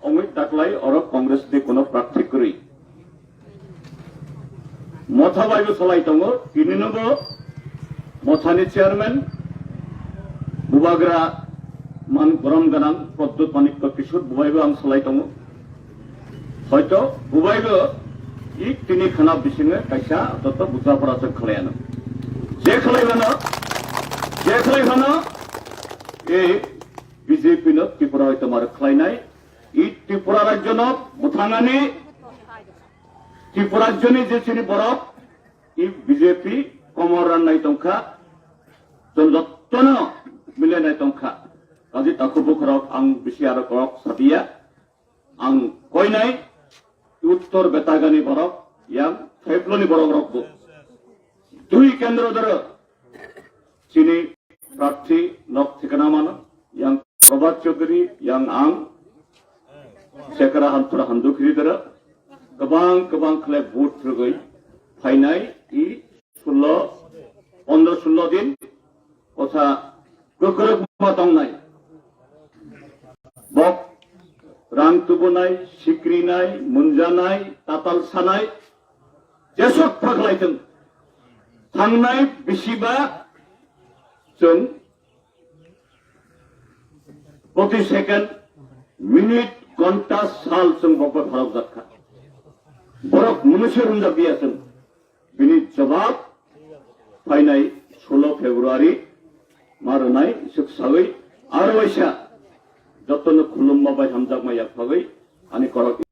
অমিত ডাকলাই অর কংগ্রেস দিয়ে কোন প্রার্থী করি মথা বাইব সালাই দङ তিনি নব মথানি চেয়ারম্যান বুবাग्रा মান গরম গানাं প্রদ্যুৎ মানিক্য কিশোর বুবাইबो आं সালাই दङ হয়তো বুবাইबो ই তিনি খানা বিসিङे কাইसा তত বুজাफोरासो खालायानो जे खालायबानो এই বিজেপি नो ত্রিপুরা হয়তো মাर खालायनाय ই ত্রিপুরা রাজ্য नो मुथाङानि ত্রিপুরা রাজ্যनि जेसिनि बरक ই বিজেপি कमर राननाय दंखा जत्तनो मिलायनाय दंखा काजि ताखुबो खरक आं बिसि आरो करक साबिया आं कयनाय उत्तर बेतागानि बरक यां फेब्लनि बरक रखबो दुई केंद्र दर चिनी प्रार्थी नक ठिकाना मानो यां प्रभात चौधरी यां आं शेखरा हान्थुरा हान्दुखिरि दर गोबां खले भोट थ्रुगै फाइनाय इ 15-16 दिन कथा गोख्रों दंनाय बक रां तुबोनाय सिक्रिनाय मुंजानाय ताताल सानाय जेसक फागलायदों थांनाय बिसिबा जों प्रति सेकेंड मिनिट घंटा साल जों बक भारत जाखा बरक मनुष्य रुंजाबिया जों बिनि जवाब फाइनाय 16 फेब्रुआरी मारनाय शिक्षागै आरो वैसा जतन खुलुम्मा बाय हामजाक माया फागै आनि करक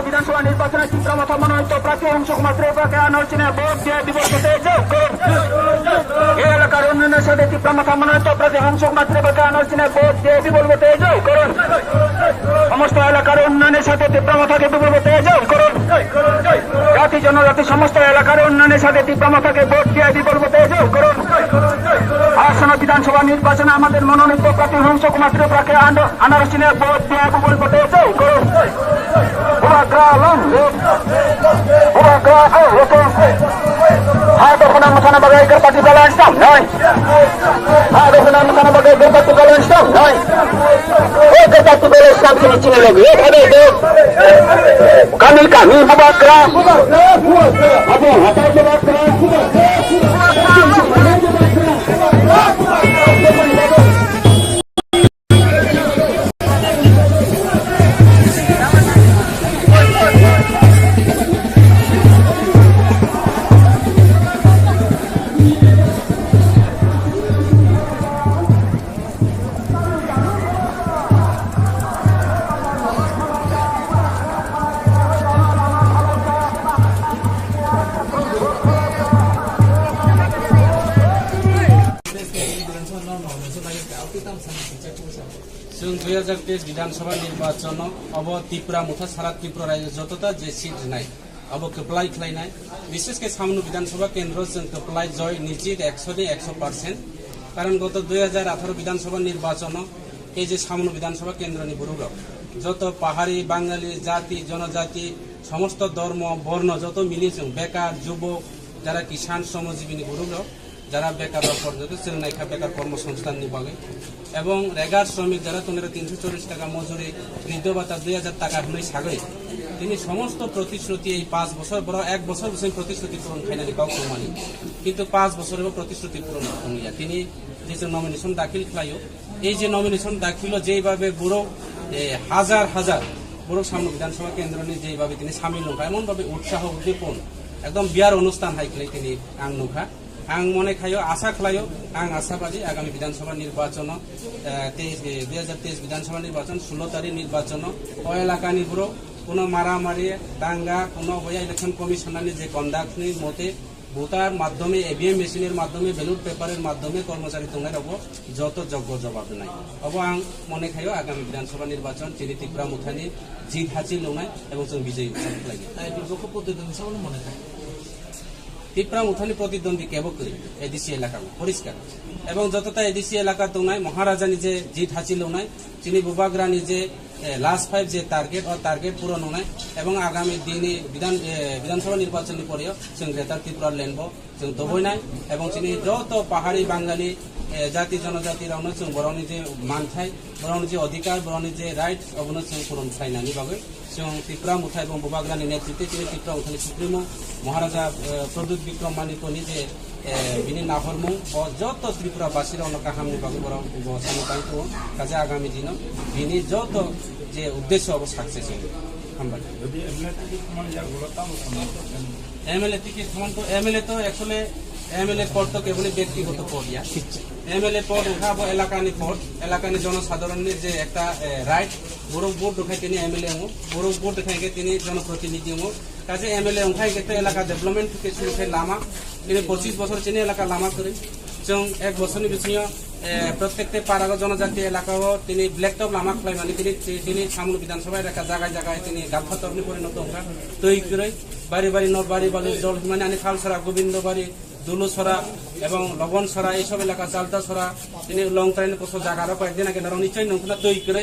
विधानसभा निर्वाचन ত্রিপুরা মথা মনোনীত প্রার্থী অংশক মাত্র আনোচনা ভোট দিয়ে দিবস হতে এই এলাকার উন্নয়নের সাথে ত্রিপুরা মথা মনোনীত প্রার্থী অংশক মাত্র আনোচনা ভোট দিয়ে বিবল হতে করুন সমস্ত এলাকার উন্নয়নের সাথে ত্রিপুরা মথাকে বিবল হতে করুন জাতি জনজাতি সমস্ত এলাকার উন্নয়নের সাথে ত্রিপুরা মথাকে ভোট দিয়ে বিবল হতে করুন আসন্ন বিধানসভা নির্বাচনে আমাদের মনোনীত প্রার্থী অংশক মাত্র প্রার্থী আনোচনা ভোট দিয়ে বিবল হতে করুন Sana bagay kerpati balance tam, noy. Ada sana bagay kerpati balance tam, noy. Kerpati balance tam sini sini lagi. Ada itu. Kami Borok. Abu hatai Borok. जों 2023 विधानसभा निर्वाचन अब त्रिपुरा मुथा सारा त्रिपुरा राज्य जतता जे सीट नाय अब कप्लाई खलायनाय विशेष के सामनु विधानसभा केंद्र जों कप्लाई जय निश्चित 100% कारण गत 2018 विधानसभा निर्वाचन এই যে সামनु विधानसभा केंद्रनि बरुग्र যত পাহাড়ি বাঙালি জাতি জনজাতি সমস্ত ধর্ম বর্ণ যত মিলিছে বেকার যুবক যারা কিষাণ শ্রমজীবী বरुग्र যারা বেকার পর্যন্ত চেন্নাইখা বেকার কর্মসংস্থান নিবাগে এবং রেগার শ্রমিক যারা তোমরা 340 টাকা মজুরি বৃদ্ধ ভাতা 2000 টাকা হলে সাগরে তিনি সমস্ত প্রতিশ্রুতি এই 5 বছর বড় 1 বছর বসে প্রতিশ্রুতি পূরণ খাইনানি কাউ কমানি কিন্তু 5 বছরেও প্রতিশ্রুতি পূরণ হইয়া তিনি যে নমিনেশন দাখিল খাইও এই যে নমিনেশন দাখিল যেইভাবে বুড়ো হাজার হাজার বুড়ো সামনে বিধানসভা কেন্দ্র নিয়ে যেইভাবে তিনি সামিল নৌকা এমনভাবে উৎসাহ উদ্দীপন একদম বিয়ার অনুষ্ঠান হাইখলাই তিনি আং নৌকা আং মনে খাইও আশা খাইও আং আশাবাদী আগামী বিধানসভা নির্বাচন 2023 বিধানসভা নির্বাচন 16 তারিখ নির্বাচন ও এলাকানি বুড়ো কোনো মারামারি দাঙ্গা কোনো বইয়া ইলেকশন কমিশনারের যে কন্ডাক্টনির মতে ভোটার মাধ্যমে এভিএম মেশিনের মাধ্যমে ব্যালট পেপারের মাধ্যমে কর্মচারী তোমরা হব যত যোগ্য জবাব নাই হব আং মনে খাইও আগামী বিধানসভা নির্বাচন চিনি ত্রিপুরা মুথানি জিত হাসিল নয় এবং जों বিজয়ী লাগে মনে খাই ত্রিপুরা মুথানি প্রতিদ্বন্দ্বী কেবল করি এডিসি এলাকা পরিষ্কার এবং যতটা এডিসি এলাকা দৌনায় মহারাজানি যে জিত হাসিল নয় চিনি বুবাগ্রানি যে লাস্ট 5 যে টার্গেট পূরণ নয় এবং আগামী দিনে বিধানসভা নির্বাচন পরেও जों গ্রেটার ত্রিপুরা লেনব जों দবই নাই এবং চিনি যত পাহাড়ি বাঙালি জাতি জনজাতিরাवनो जों বরনি যে মানথাই বরনি যে অধিকার বরনি যে রাইট অবনো जों পূরণ খাইনানি বাগৈ जों ত্রিপুরা মুথাই এবং বুবাগ্রানি নেতৃত্বে চিনি ত্রিপুরা মুথানি সুপ্রিমো মহারাজা প্রদ্যুৎ বিক্রম মানিকনি যে বিনি নাহরমু ও যত ত্রিপুরাবাসীরা অনেক হামনি বাগৈ বড় সামনে তো কাজে আগামী দিন বিনি যত যে উদ্দেশ্য অব সাকসেস হবে আমরা যদি এমএলএ থেকে সমান তো এমএলএ তো অ্যাকচুয়ালি এমএলএ পদ তো কেবল ব্যক্তিগত পদ ইয়া এমএলএ পদ উঠাবো এলাকানি পদ এলাকানি জনসাধারণের যে একটা রাইট বড় ভোট দেখাই তিনি এমএলএ হবো বড় ভোট দেখাই তিনি জনপ্রতিনিধি হবো কাজে এমএলএ উঠাই গেতে এলাকা ডেভেলপমেন্ট থেকে শুরু করে লামা তিনি 25 বছর চিনি এলাকা লামা করে जों 1 বছরनि बिथिङाव प्रत्येकटे पारा जनजाति एलाकाव তিনি ব্ল্যাকটপ লামা খাই মানে তিনি সামুল বিধানসভা এলাকা জায়গায় জায়গায় তিনি গালফাতরনি পরিণত হওয়া তৈ করে বাড়ি বাড়ি নবাড়ি বালি জল মানে আনি খালছড়া গোবিন্দবাড়ি দুলুছড়া এবং লবণছড়া এইসব এলাকা চালতাছড়া তিনি লং ট্রেন কোসো জায়গার কয়েকদিন আগে নিশ্চয়ই নৌকা তৈ করে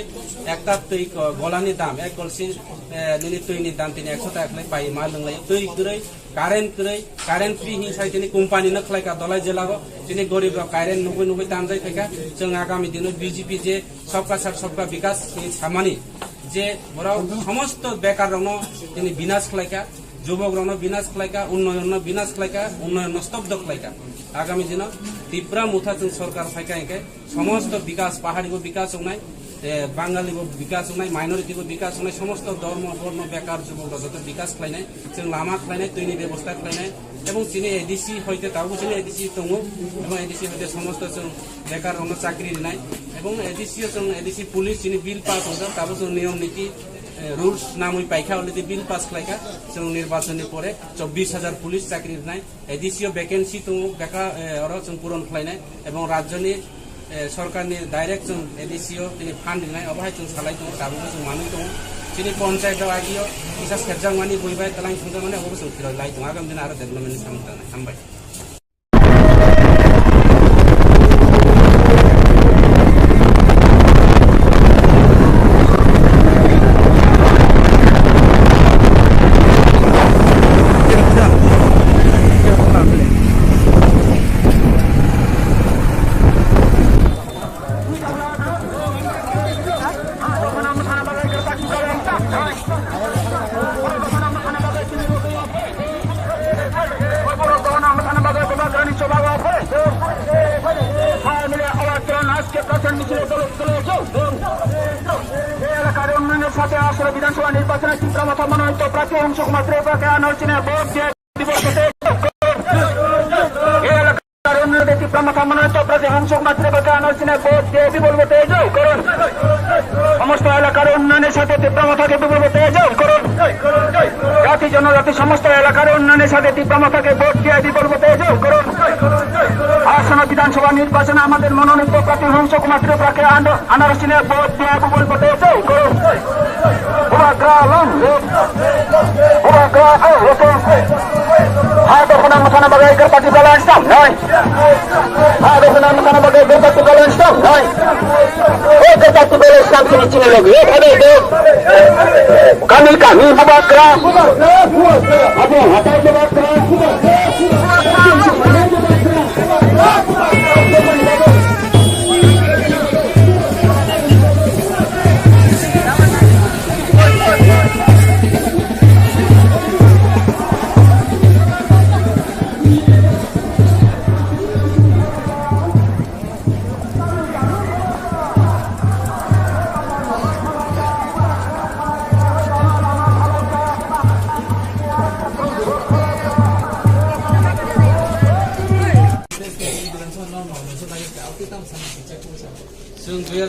একটা তৈ গলানি দাম 1 কলসি নিনি তৈনি দাম তিনি 100 টাকা খাই পাই মা লোংলাই তৈ করে কারেন্ট ফ্রি হিসাবে তিনি কোম্পানি না খাইকা দলাই জেলাগো তিনি গরিব কারেন্ট 90 দাম যাই থাকা जों আগামী দিনে বিজেপি যে সবকা সাথ সবকা বিকাশ সামানি যে বড় সমস্ত বেকার রণ তিনি বিনাশ খাইকা যুবক রণ বিনাশ খাইকা উন্নয়ন বিনাশ খাইকা উন্নয়ন স্তব্ধ খাইকা আগামী দিনে ত্রিপুরা মুথা जों সরকার ফাইকা সমস্ত বিকাশ পাহাড়ি বিকাশ নাই বাঙালি বিকাশ নাই মাইনরিটি বিকাশ নাই সমস্ত ধর্ম বর্ণ বেকার যুবক যত বিকাশ খাইনাই जों লামা খাইনাই তৈরি ব্যবস্থা খাইনাই এবং তিনি এডিসি হইতে তাও চিনি এডিসি দङ এবং এডিসি হইতে সমস্ত जों বেকার রণ চাকরি নাই এবং এডিসিও जों এডিসি পুলিশ চিনি বিল পাস হতো তাও जों নিয়ম নীতি রুলস নামই পাইখা অলরেডি বিল পাস খাইকা जों নির্বাচনের পরে 24,000 পুলিশ চাকরি নাই এডিসিও ভ্যাকেন্সি দङ বেকার আরো जों পূরণ খাইনাই এবং রাজ্যনি সরকারনি ডাইরেক্ট जों एडिसिओ তিনি ফান্ড নাই অবহাই जों সালাই दङ दाबो जों मानु दङ চিনি পঞ্চায়েত আগিও ইসা সেরজাং মানি বইবাই তালাং সংজাং মানি অবশ্য जों ফিরই লাই दङ আগামী দিন আরো ডেভেলপমেন্ট সামনে হামবাই বিধানসভা নির্বাচনে ত্রিপুরা মথা মনোনীত প্রার্থী অংশক মাত্র আনোর চিনে ভোট দিয়ে ত্রিপুরা মথা মনোনীত প্রার্থী অংশক মাত্র আনোর চিনে ভোট দিয়ে বিপুল ভোটে জয় করুন সমস্ত এলাকার উন্নয়নের সাথে ত্রিপুরা মথাকে বিপুল ভোটে জয় করুন জাতি জনজাতি সমস্ত এলাকার উন্নয়নের সাথে ত্রিপুরা মথাকে ভোট দিয়ে বিপুল ভোটে জয় করুন আসন্ন বিধানসভা নির্বাচনে আমাদের মনোনীত প্রার্থী অংশক মাত্র আনোর চিনে ভোট দিয়ে বিপুল ভোটে জয় করুন Ada penang sana bagai kerpati balance down, right? Ada penang sana bagai kerpati balance down, right? Kerpati balance down sini sini lagi. Ada itu. Kami Bubakra. Abu Hatai Bubakra.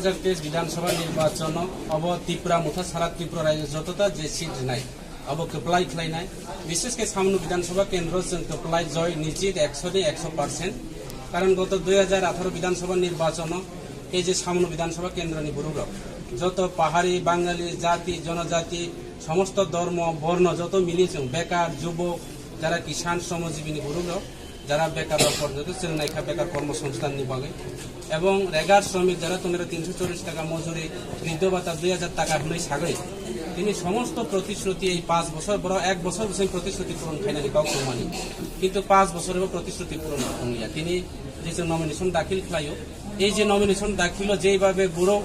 2023 বিধানসভা নির্বাচন अब त्रिपुरा मुथा सारा त्रिपुरा राज्य जतता जे सीट नाय अब कप्लाई खलायनाय विशेष के सामनु विधानसभा केंद्र जों कप्लाई जय निश्चित 100% कारण गत 2018 विधानसभा निर्वाचन এই যে সামनु विधानसभा केंद्रनि बुरुग যত পাহাড়ি বাঙালি জাতি জনজাতি সমস্ত ধর্ম বর্ণ যত মিলিছে বেকার যুবক যারা কিষাণ শ্রমজীবী বুরুগ যারা বেকার পর্যন্ত চেন্নাইখা বেকার কর্মসংস্থান নিবাগে এবং রেগার শ্রমিক যারা তোমরা 340 টাকা মজুরি বৃদ্ধ ভাতা 2000 টাকা হলে সাগরে তিনি সমস্ত প্রতিশ্রুতি এই 5 বছর বড় 1 বছর সেই প্রতিশ্রুতি পূরণ খাইনানি কাউ কমানি কিন্তু 5 বছরের প্রতিশ্রুতি পূরণ হইয়া তিনি যে নমিনেশন দাখিল খাইও এই যে নমিনেশন দাখিল যেইভাবে বুড়ো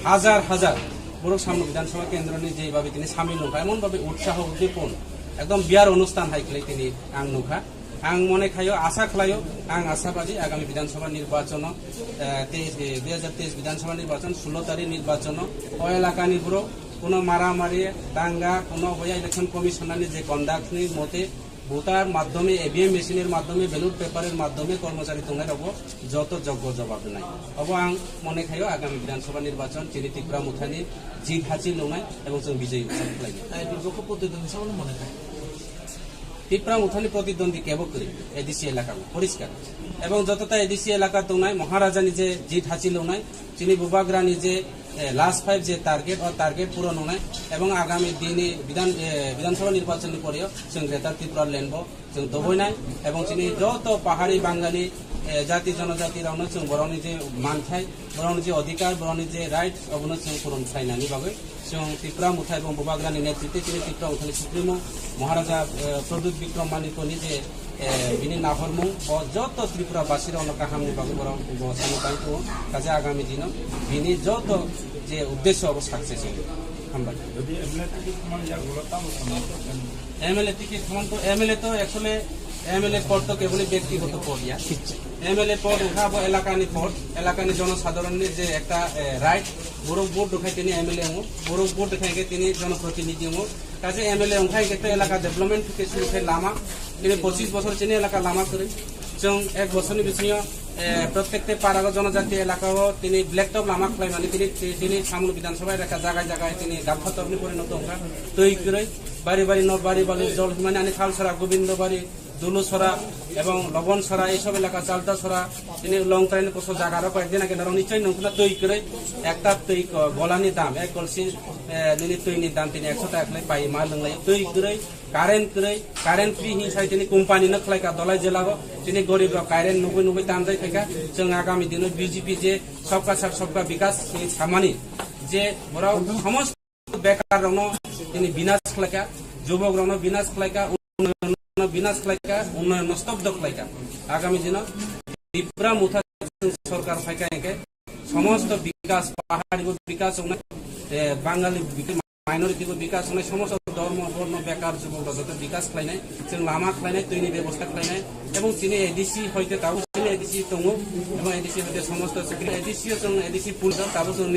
হাজার হাজার বুড়ো সামনে বিধানসভা কেন্দ্রনি যেইভাবে তিনি সামিল নৌকা এমনভাবে উৎসাহ উদ্দীপন একদম বিয়ার অনুষ্ঠান হাইখলাই তিনি আং নৌকা आं मने खायो आशा खालायो आं आशाबादी आगामी विधानसभा निर्वाचन 2023 विधानसभा निर्वाचन 16 तारिख निर्वाचन ओ एलाकानि बुरो कोनो मारामारि दांगा कोनो बया इलेक्शन कमिशनारनि जे कन्डाक्टनि मते ভোটার মাধ্যমে এভিএম মেশিনের মাধ্যমে ব্যালট পেপারের মাধ্যমে কর্মচারী তোমরা রব যত যোগ্য জবাব নাই অব আং মনে খাইও আগামী বিধানসভা নির্বাচন চিনি ত্রিপুরা মুথানি জিত হাসিল নয় এবং जों বিজয়ী খাইলাইনি তাই দুর্গক প্রতিদ্বন্দ্বী সামনে মনে খাই ত্রিপুরা মুথানি প্রতিদ্বন্দ্বী কেবল করে এডিসি এলাকা পরিষ্কার এবং যতটা এডিসি এলাকা তো নাই মহারাজা নিজে জিত হাসিল নয় চিনি বুবাগ্রা নিজে লাস্ট 5 যে টার্গেট পূরণ নয় এবং আগামী দিনে বিধানসভা নির্বাচনের পরেও जों গ্রেটার ত্রিপুরা লেনব जों দবই নাই এবং চিনি যত পাহাড়ি বাঙালি জাতি জনজাতি রাউনো जों বরনি যে মানথাই বরনি যে অধিকার বরনি যে রাইট অবনো जों পূরণ খাইনানি বাবে जों ত্রিপুরা মুথা এবং বুবাগ্রানি নেতৃত্বে চিনি ত্রিপুরা মুথানি সুপ্রিমো মহারাজা প্রদ্যুৎ বিক্রম মানিকনি যে বিনি নাহরমু ও যত ত্রিপুরাবাসীর অনকা হামনি বাবু বড় বসানো পাইতো কাজে আগামী দিন বিনি যত যে উদ্দেশ্য অব সাকসেস আমরা যদি এমএলএ টিকিট সমান তো এমএলএ তো অ্যাকচুয়ালি এমএলএ পদ তো কেবল ব্যক্তিগত পদ ইয়া এমএলএ পদ উঠাবো এলাকানি পদ এলাকানি জনসাধারণের যে একটা রাইট বড় ভোট দেখাই তিনি এমএলএ হো বড় ভোট দেখাই তিনি জনপ্রতিনিধি হো কাজে এমএলএ ওখাই একটা এলাকা ডেভেলপমেন্ট থেকে শুরু করে লামা তিনি 25 বছর চিনি এলাকা লামা করে जों 1 বছরनि बिथिङाव प्रत्येकटे पाराग जनजाति एलाकाव তিনি ब्लेकटप लामा खालामनानै তিনি सामनु विधानसभा एलाका जागाय जागाय তিনি गाबफातरनि परिणत होगा तৈ करे बारी बारी न बारी बाली जल हिमानि आनि खालसरा गोविंदबाड़ी दुलुसरा এবং লবণসরা এইসব এলাকা চালতাসরা তিনি লং ট্রেন কোসো জায়গার কয়েকদিন আগে নিশ্চয় নতুন তৈ করে একটা তৈ গলানি দাম 1 কলসি নিনি তৈনি দাম তিনি 100 টাকা পাই মা লংলাই তৈ করে কারেন্ট ফ্রি হিসাবে তিনি কোম্পানি ন খলাইকা দলাই জেলাগো তিনি গরিব কারেন্ট 90 দাম যাই থাকা जों আগামী দিনে বিজেপি যে সবকা সাথ সবকা বিকাশ সামানি যে বড় সমস্ত বেকার রণ তিনি বিনাশ খলাইকা যুবক রণ বিনাশ খলাইকা বিনাশ খলাইকা উন্নয়ন স্তব্ধ খলাইকা আগামী দিন ত্রিপুরা মুথা সরকার ফাইকাকে সমস্ত বিকাশ পাহাড়ি বিকাশ বাঙালি মাইনরিটি বিকাশ সমস্ত ধর্ম বর্ণ বেকার যুবক যত বিকাশ খাইনাই जों লামা খাইনাই তৈরি ব্যবস্থা খাইনাই এবং তিনি এডিসি হইতে তাও তিনি এডিসি দङ এবং এডিসি হইতে সমস্ত এডিসিও जों এডিসি পুল তাও जों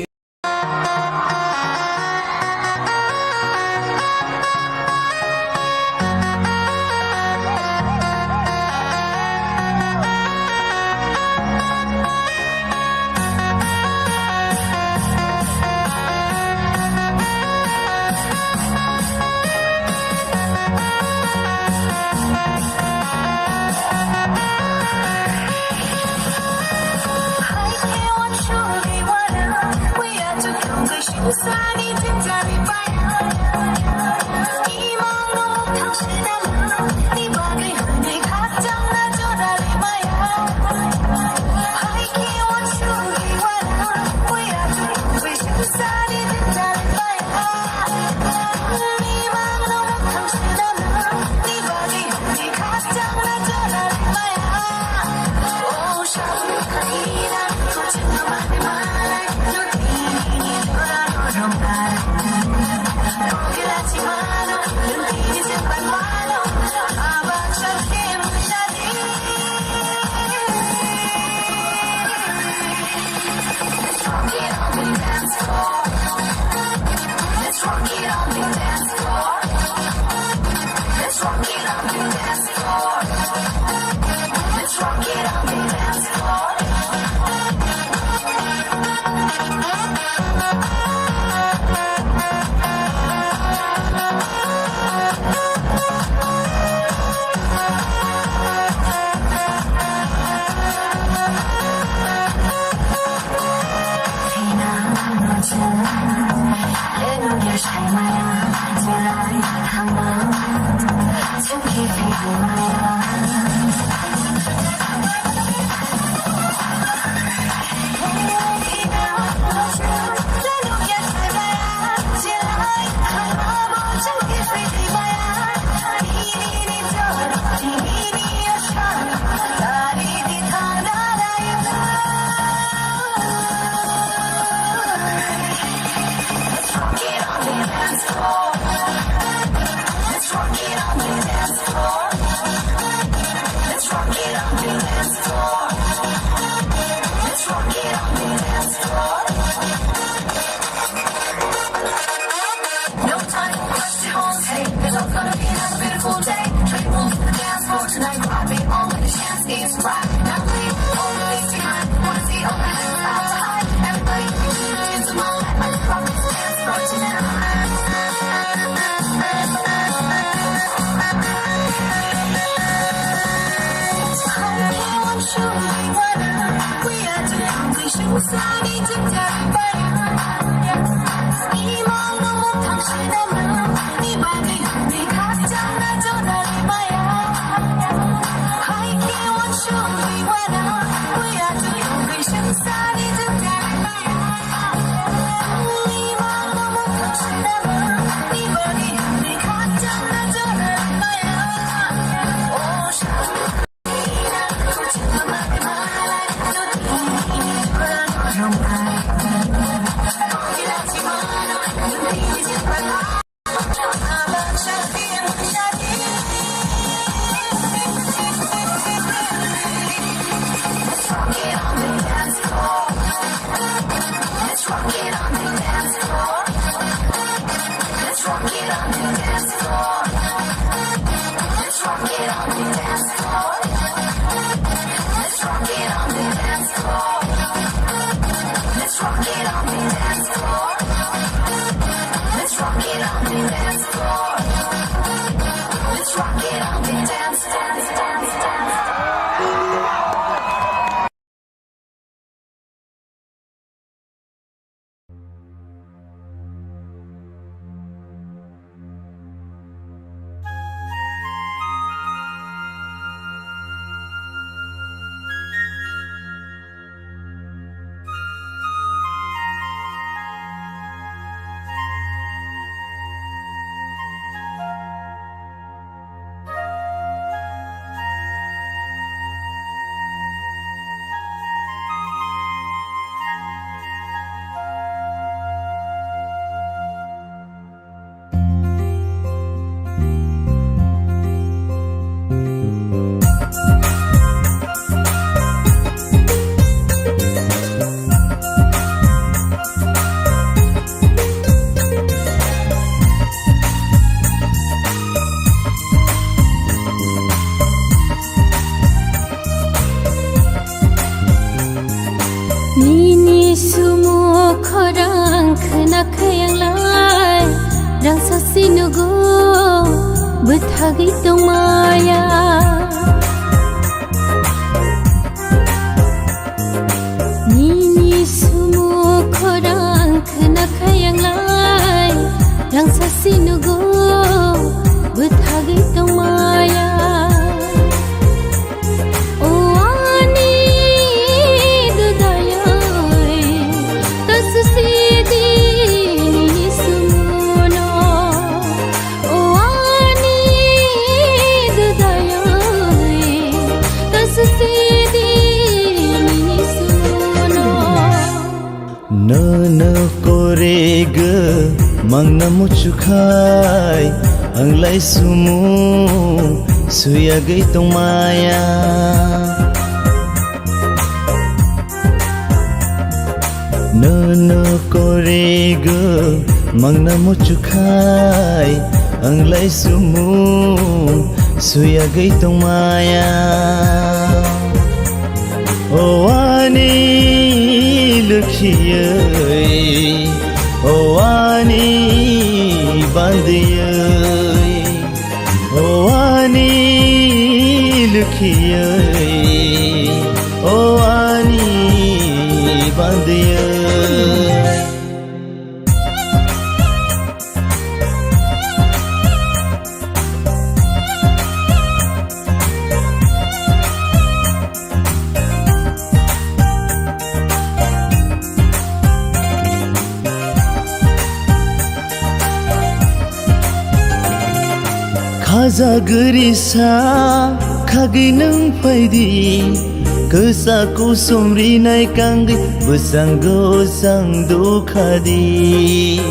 Betagi tong maya Nini semua korang kena kayang lai Yang sasinugo Betagi tong maya Oh ani dudayai Kasusidi Nini semua no Oh ani dudayai Kasusidi Nini semua no No korega mang namu cukai anglai sumu suya gai tong maya no korega mang namu cukai anglai sumu suya gai tong maya Oh ani lukhiyai Oh ani bandiyai Oh ani lukhiyai Oh ani bandiyai Azagirisa kaginang paidi Kesaku somrinai kanggi Besanggo sang dukhadi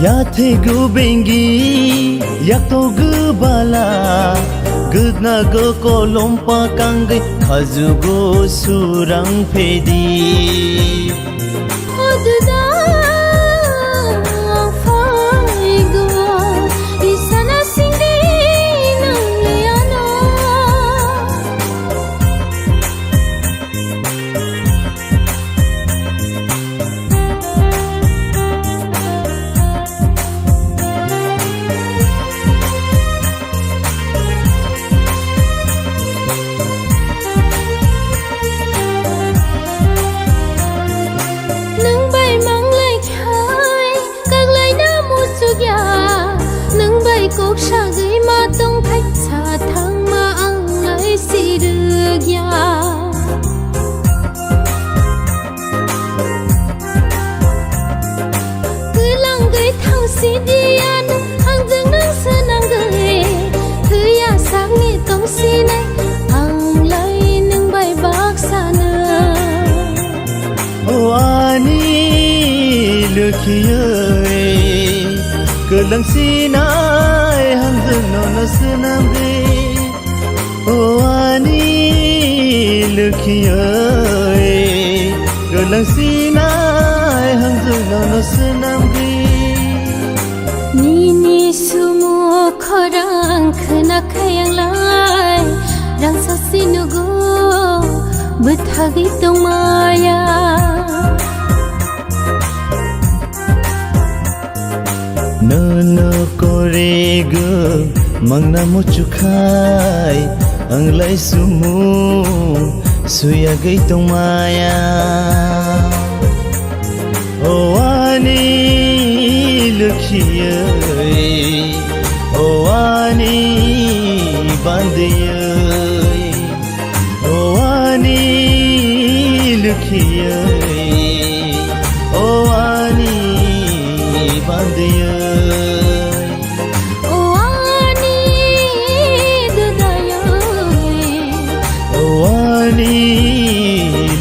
Yate gu bengi Yakto gu bala Gudna go kolompa kanggi Khazu go surang pedi Cốc sa gửi ma tông khách xa thang ma ăn lấy si được ya cứ lăng gửi thằng si đi ăn hàng dương nắng sơn ăn gửi thứ ya sáng nghe tông si này ăn lấy nâng bay bác xa nơ Oh ani lukhi ơi Kelang sinai hang zeno no senambe Oh ani lukhi ơi Kelang sinai hang zeno no senambe Nini sumu khorang khna khayang lai rang sa sinugo bethagi tong maya Nono korego mangna mochukai anglai sumu suya gai tong maya Oh ani lukhi ơi Oh ani bandi ơi Oh ani lukhi ơi Oh ani bandi ơi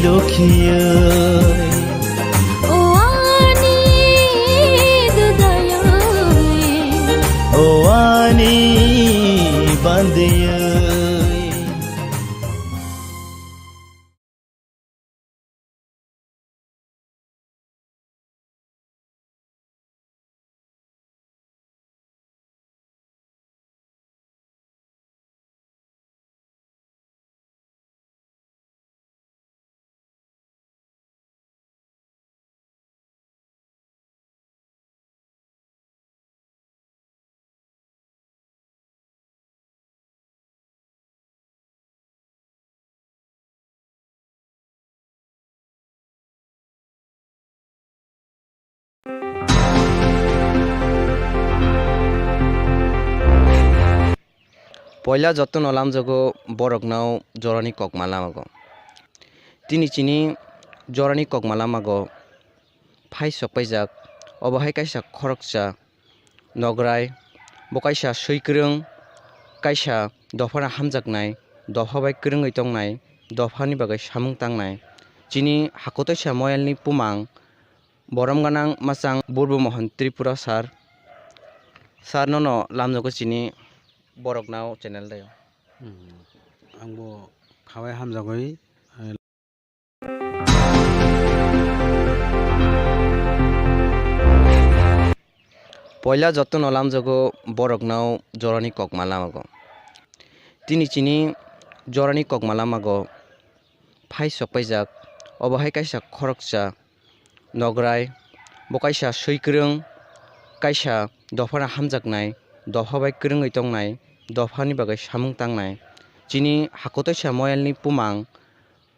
Lukhi ơi Oh ani dudaya Oh ani bandi ơi পয়লা যত্ন নলাম জগো বরকনাও জরানি ককমালামাগো তিনি চিনি জরানি ককমালামাগো phi সপাইজাক অবহাই কাইসা খরকসা নগরাই বকাইসা সৈক্রং কাইসা দফানা হামজাকনাই দফাবাই ক্রङै तंनाय दफानि बागै सामुं तांनाय चिनि हाकोतैसा मयलनि पुमां बरमगानां मासां बुर्ब मोहन त्रिपुरा सार ननो लामजोको चिनि बरकनाव channel दायो आंबो खाबाय हामजागै पयला जत्न नलामजोगो बरकनाव जरानि ककमालामागो तिनि चिनि जरानि ककमालामागो फाइ सपाइजाक अबहाय काइसा खरकसा नगराय बकाइसा सैक्रों काइसा दफाना हामजाकनाय दफाबाय क्रोङै तंनाय दफानि बागै सामुं तांनाय चिनि हाकोतैसा मयलनि पुमां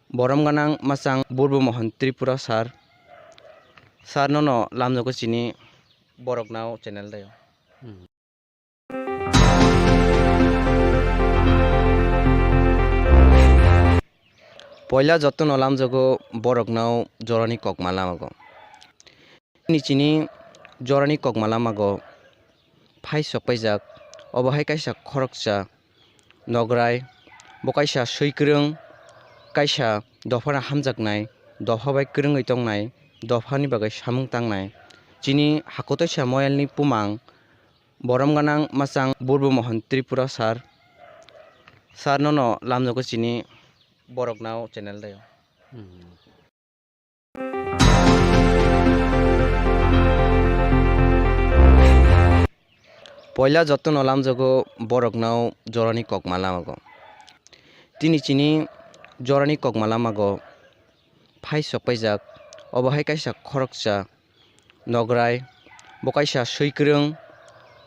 बरमगानां मासां बुर्ब मोहन त्रिपुरा सार ननो लामजोको चिनि बरकनाव चैनल दायो पयला जत्न नलामजोगो बरकनाव जरानि ककमालामागो निचिनि जरानि ककमाला मागो फाइ सकपाइजाक अबहाय काइसा खरकसा नगराय बकाइसा सैक्रों काइसा दफाना हामजाकनाय दफा बाय क्रोङै तंनाय दफानि बागै सामुं तांनाय चिनि हाखतैसा मयेलनि पुमां बरमगानां मासां बुर्बु महन त्रिपुरा सार ननो लामजोको चिनि बरकनाव चेनेल दायो पयला जत्न लामजोको बरकनाव जरानि ककमाला मागो तिनि चिनि जरानि ककमाला मागो फाइ सकपाइजाक अबहाय काइसा खरकसा नगराय बकाइसा सैक्रों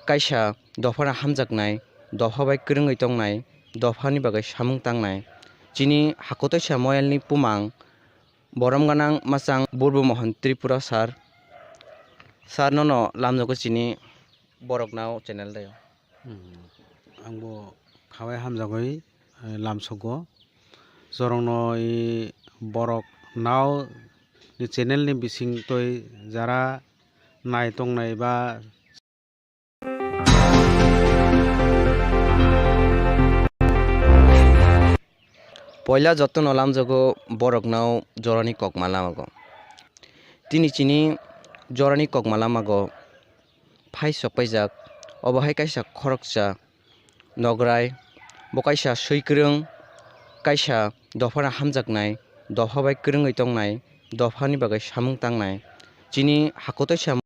काइसा दफाना हामजाकनाय दफा बाय क्रोङै तंनाय दफानि बागै सामुं तांनाय चिनि हाखतैसा मयेलनि पुमां बरमगानां मासां बुर्बु महन त्रिपुरा सार ननो लामजोको चिनि बरकनाव चेनेल दायो आंबो खावाय हामजागै लामसगो जरंनो बरक नाव चेनेलनि बिसिं तय जारा नाय तंनाय बा पयला जत्न लामजोको बरकनाव जरानि ककमाला मागो तिनि चिनि जरानि ककमाला मागो फाइ सकपाइजाक अबहाय काइसा खरकसा नगराय बकाइसा सैक्रों काइसा दफाना हामजाकनाय दफा बाय क्रोङै तंनाय दफानि बागै सामुं तांनाय चिनि हाखतैसा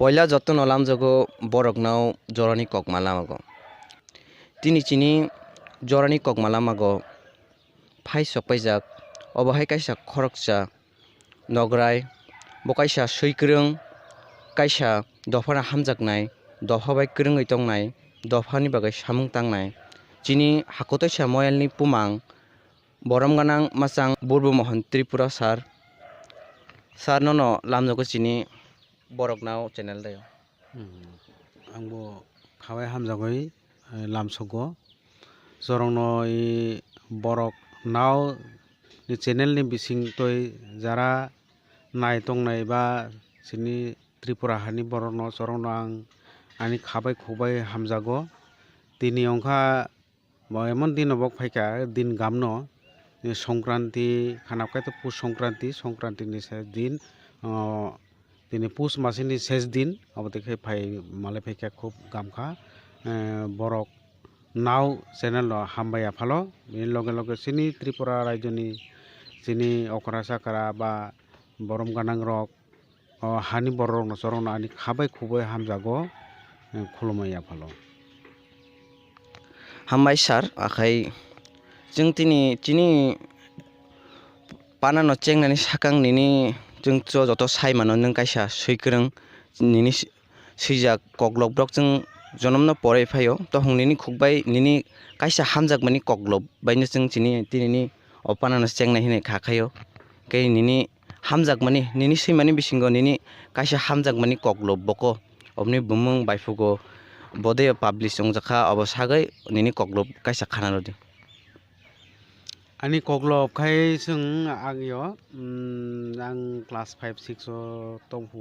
পয়লা যত্ন নলাম জগো বরকনাও জরানি ককমালা মাগো তিনি চিনি জরানি ককমালা মাগো ফাই সপাইজাক অবহাय কাইसा খরকচা নগরাই বকাইसा सैक्रं कायसा दफाना हामजाकनाय दफाबाय क्रोङै तंनाय दफानि बागै सामुं तांनाय चिनि हाखोतैसा मयलनि पुमां बरमगानां मासां बुर्बमोहन त्रिपुरा सार ननो लामजोको चिनि बरकनाव चेनेल दायो आंबो खावाय हामजागै लामसगो जरंनो बरक नाव नि चेनेल नि बिसिं तय जारा नाय तंनाय बा चिनि त्रिपुरा हानि बरनो जरंनो आंनि खाबाय खुबाय हामजागो दिनै अंखा एमन दिन बक फायका दिन गामनो संक्रांति खानाबखाय तो पुष संक्रांति नि से दिन दिनै पुष मासनि शेष दिन अब देखे फाय माले फायका खूब गामखा बरक नाव चेनेल हामबाय आफालो बेनि लगे लगे सिनि त्रिपुरा राज्यनि सिनि अकरा साकरा बा बरम गानां रक हानि बरक नसरन आनि खाबाय खुबाय हामजागो खुलुमबाय आफालो हामबाय सार आखाय जों चिनि पाना न चेंनानि साकां निनि जों जत सायमानो नों कायसा सैक्रं निनि सैजाक कग्लब ब्रक जों जनमनो परै फायो तो हंनिनि खुबाय निनि कायसा हामजाक मानि कग्लब बायनो जों चिनि तिनिनि अपाना न चेंनाय हिने खाखायो कै निनि हामजाक मानि निनि सैमानि बिसिंगो निनि कायसा हामजाक मानि कग्लब बको अबनि बुमुं बायफुगो बदे पाब्लिश अंजाखा अबसागै निनि कग्लब कायसा खानालदि आंनि कग्लब खाय जों आंयो आं क्लास 5 6 तंफु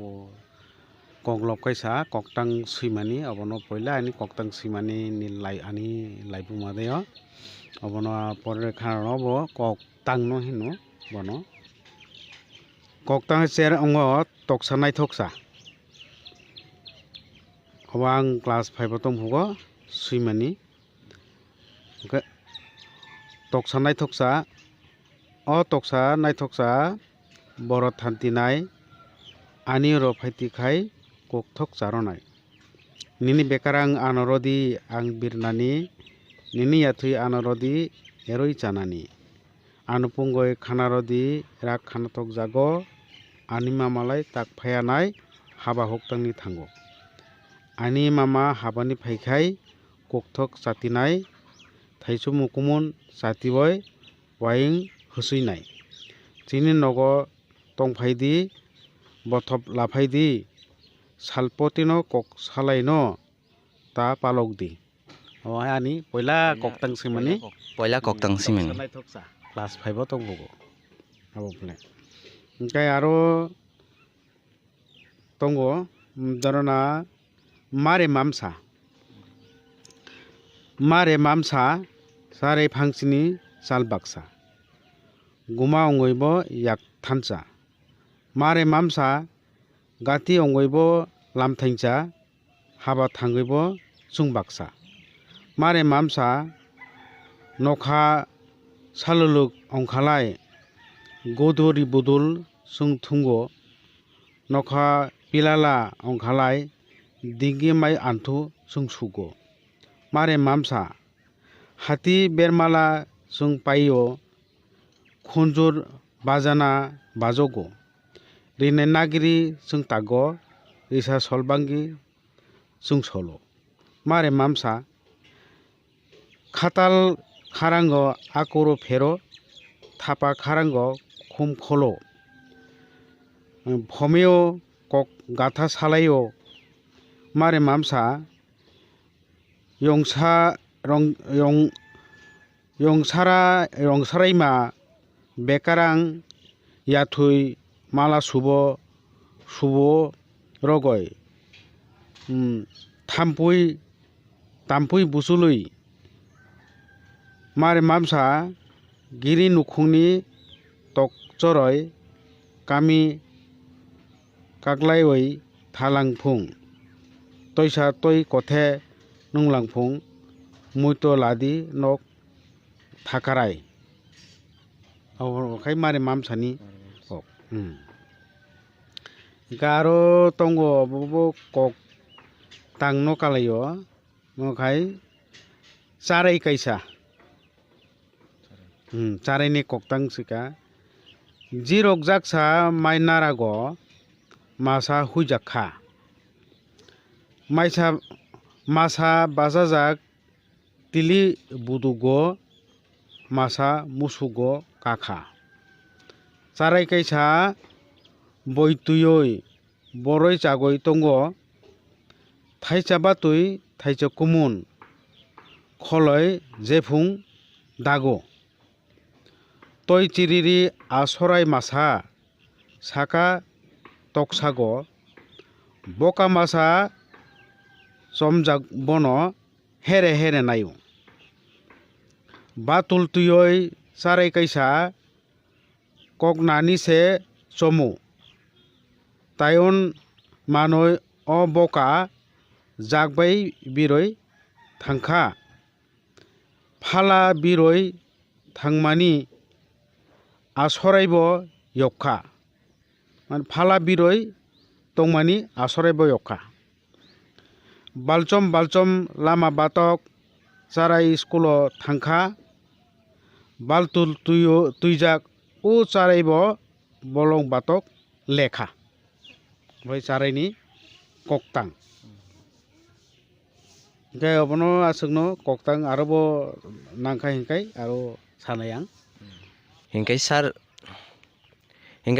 कग्लब कायसा कक्तां सैमानि अबनो पयला आंनि कक्तां सैमानि नि आंनि लाइबु मादैयो अबनो परे खानाबो कक्तां नो हिनो बनो कक्तां सेर अंग तक्सा नायथक्सा अब आं क्लास 5 तंफुगो सैमानि तक्सा नायथक्सा तक्सा नायथक्सा बर थान्तिनाय आनि र फायतिखाय कक्थक चारनाय निनि बेकारां आनरदि आं बिरनानि निनि याथुय आनरदि एरय चानानि आनुपुंगय खानारदि राग खानाथक जागो आनि मामालाय ताकफायानाय हाबा हक्तांनि थांगो आनि मामा हाबानि फायखाय कक्थक चातिनाय थाइसु मुकुमुन चातिबय वाइं होसैनाय चिनि नगो तंफायदि बथब लाफायदि सालपतिनो कक सालायनो ता पालकदि आनि पयला कक्तां सैमानि नायथक्सा क्लास 5 तंबुगो आबोफले ओमफ्राय आरो तंगो दरना मारे मामसा सारे फांसिनि साल बाक्सा गुमा अंगयबो याक थानसा मारे मामसा गाति अंगयबो लामथाइंसा हाबा थांगयबो सुं बाक्सा मारे मामसा नखा सालुलुक अंखालाय गोदुरि बुदुल सुं थुंगो नखा पिलाला अंखालाय दिंगि माइ आन्थु सुं सुगो मारे मामसा हाथी बेरमाला सुं पाइयो खुंजुर बाजाना बाजोगो रिने नागिरि सुं तागो रिसा सलबांगि सुं सलो मारे मामसा खाताल खारांगो आकोरो फेरो थापा खारांगो खुम खोलो भमेयो कक गाथा सालायो मारे मामसा यंसाराइमा बेकारां याथुय माला सुबो रगय ताम्पुय बुसुलुय मारे मामसा गिरि नुखुंनि तकचरय कामि काकलायवै थालांफुं तयसा तय कथे नुंलांफुं मुइतो लादि नक थाकाराय औखाय मारे मामसानि गारो तंगो बो कक तांनो कालायो मखाय चाराय कैसा चारायनि कक्तां सिका जिरक जाकसा माय नारागो मासा हुइजाखा मासा बाजाजाक तिली बुदुगो मासा मुसुगो काखा चाराय कैसा बयतुयै बरय जागय तंगो थाइचा बातुय थाइचा कुमुन खलय जेफुं दागो तय चिरिरि आसराय मासा साका तकसागो बका मासा समजाक बनो हेरे हेरे नायो बातुल तुयै चाराय कैसा ककनानि से चमु तायन मानय अ बका जागबाय बिरय थांखा फाला बिरय थांमानि आसरायबो यक्खा माने फाला बिरय तंमानि आसरायबो यक्खा बालचम लामा बातक चाराय स्कुलो थांखा बालतुल तुयजाक उ चारायबो बलं बातक लेखा ओमफ्राय चारायनि कक्तां ओमफ्राय अबनो आसोगनो कक्तां आरोबो नांखाय हिंखाय आरो सानाय आं हिंखाय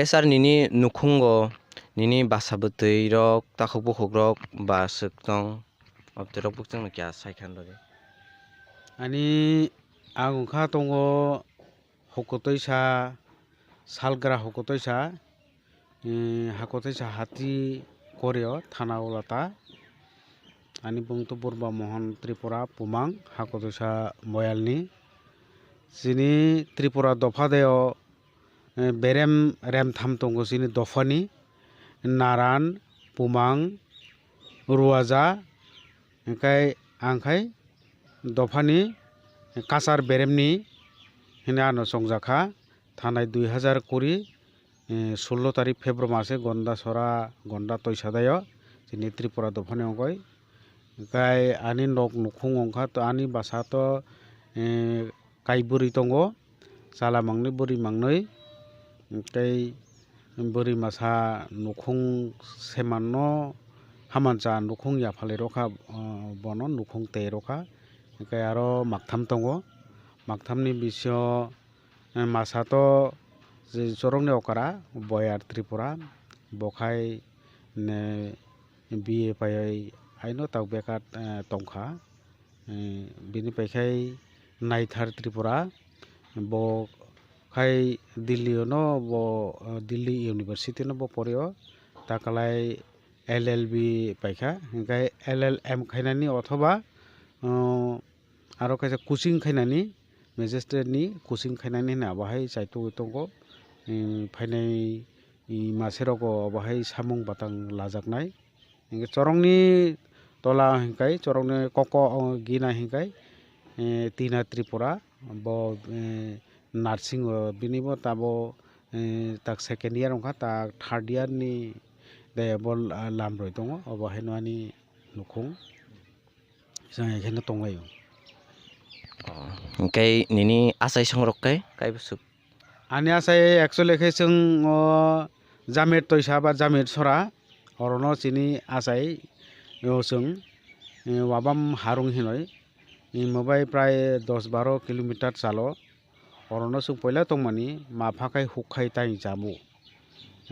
सार निनि नुखुंगो निनि बासाबोतै रक ताखौ बखक रक बासक दं अबतेरक बुकजों क्या सायखान लगे ani ang kha tongo hokotoisa salgra hokotoisa hakotoisa hati koreo thana ulata ani bungtu burba mohan tripura pumang hakotoisa moyalni sini tripura dofa deo berem rem tham tongo sini dofani naran pumang ruwaja engkai angkai दफानि Kasar बेरेमनि हिनानो संजाखा थानाय 2016 तारिख फेब्रुआरि मासे गन्दा सरा गन्दा तयसादायो जोंनि त्रिपुरा दफानि अंगय गाय आनि नक नुखुं अंखा तो आनि बासा तो काइबुरि दंगो साला मांनै बुरि मांनै ओमफ्राय बुरि मासा नुखुं सेमानो हामानचा नुखुं याफाले रखा बनो नुखुं ते रखा ओमफ्राय आरो मागथाम दङ मागथामनि बिसय मासाथ' जरंनि अकारा बयार त्रिपुरा बखाय बिए पायै आइनो ताक बेकार तंखा बिनिफ्रायखाय नायथार Tripura बखाय दिल्लीनो Delhi university no बपरियो ताकालाय LLB पाइखा ओमफ्राय LLM खायनानि अथवा आरो खायसे कुचिं खायनानि मेजिस्ट्रेटनि कुचिं खायनानि होनना बाहाय साइटो दंगो फायनाय मासेरावगो बाहाय सामुं बातां लाजाकनाय चरंनि तला हिंखाय चरंनि कक गिना हिंखाय तीना त्रिपुरा ब नार्सिं बिनिबो ताबो ताक सेकेन्ड इयार अंखा ताक थार्ड इयारनि बल लामरय दङ बाहाय नानि नुखुं जों एखायनो दंगायो ओमफ्राय निनि आसाय संरकखाय काय बुसु आनि आसाय एक्चुअली खाय जों जामेर तयसा बा जामेर सरा अरनो चिनि आसाय जों वाबाम हारुं हिनय मबाय प्राय 10-12 किलोमीटर चालो अरनो जों पयला दंमानि माफाखाय हुखाय ताइ जामु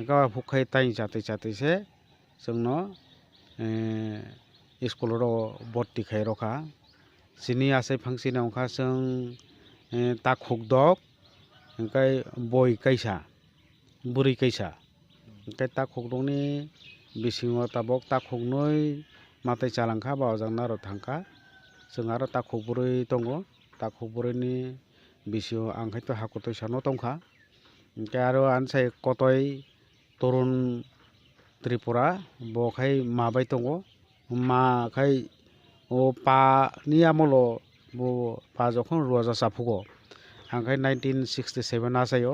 गा हुखाय ताइ जाते से जोंनो स्कुल भर्ती खाय रखा सिनि आसाय फांसिनि अंखा जों ताखुक दक ओमफ्राय बय कैसा बुरै कैसा ओमफ्राय ताखुक दंनि बिसिङाव ताबक ताखुक नै माथाय चालांखा बावजांना आरो थांखा जों आरो ताखुक बुरै दङ ताखुक बुरैनि बिसिङाव आंखायथ' हाखुतय सानो दंखा ओमफ्राय आरो आनसाय कतय तरुन त्रिपुरा बखाय माबाय दङ माखाय पा नि आमलो पा जखन रुवाजा साफुगो आंखाय 1967 आसायो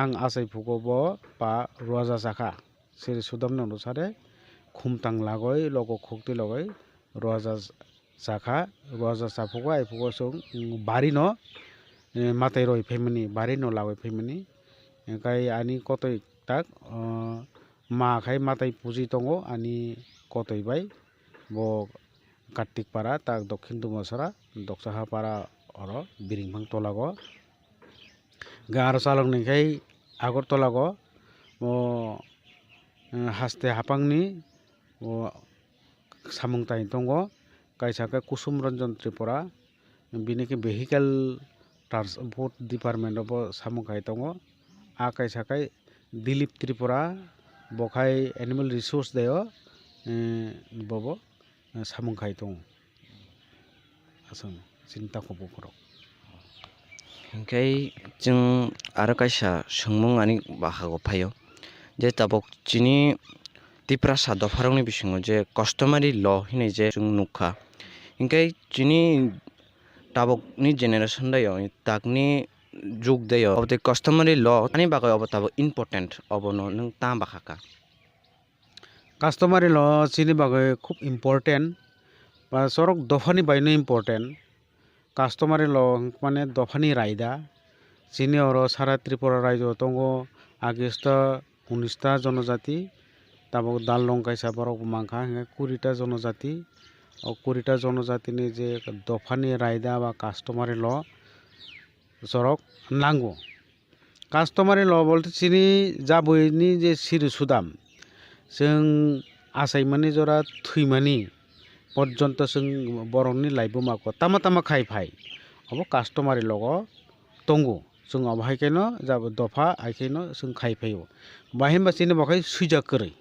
आं आसाय फुगो बो पा रुवाजा साखा siri sudam no sare khumtang lagoi logo khokti logoi roja jaka roja sapugo aipugo sung bari no matai roi family bari no lagoi family engkai ani kotoi tak ma khai matai puji tongo ani kotoi bai bo Kartik para tak dokhin dumasara doksaha para oro biringphang tolago gar salong nikai agor tolago o haste hapangni o samung tai tongo kaisa ke kusum ranjan tripura bini ke vehicle transport department obo samung kai tongo a kaisa kai dilip tripura bokai animal resource deo bobo samung kai tongo asam cinta ko borok Engkai जों आरो कायसा सोंमुं आनि बाहागो फायो जे ताबक चिनि त्रिपुरा सादफारंनि बिसिङाव जे कास्टमारि ल हिनै जे जों नुखा engkai चिनि ताबकनि generation दायो ताकनि जुग दायो अब ते कास्टमारि ल आनि बागै अब ताबो इम्पोर्टेन्ट अब नों ता बाखाका कास्टमारि ल चिनि बागै खुब इम्पोर्टेन्ट बा सरक दफानि बायनो इम्पोर्टेन्ट कास्टमारि ल माने दफानि रायदा चिनि अरो सारा त्रिपुरा रायजो दंगो आगेस्टा 19टा जनजाति ताबक दाललं कायसा बरक मांखा 20टा जनजाति ओ 20टा जनजातिनि जे दफानि रायदा बा कास्टमारि ल सरक नांगौ कास्टमारि ल बोलते चिनि जाबोयनि जे सिरि सुदाम जों आसायमानि जरा थैमानि पर्यन्त जों बर'नि लाइबो माखौ तामा तामा खाय फाय अब कास्टमारि लगो दंगो जों अबहायकेनो जाबो दफा आइकेनो जों खाय फायो बाहिन बासिनि बखाय सुइजा करै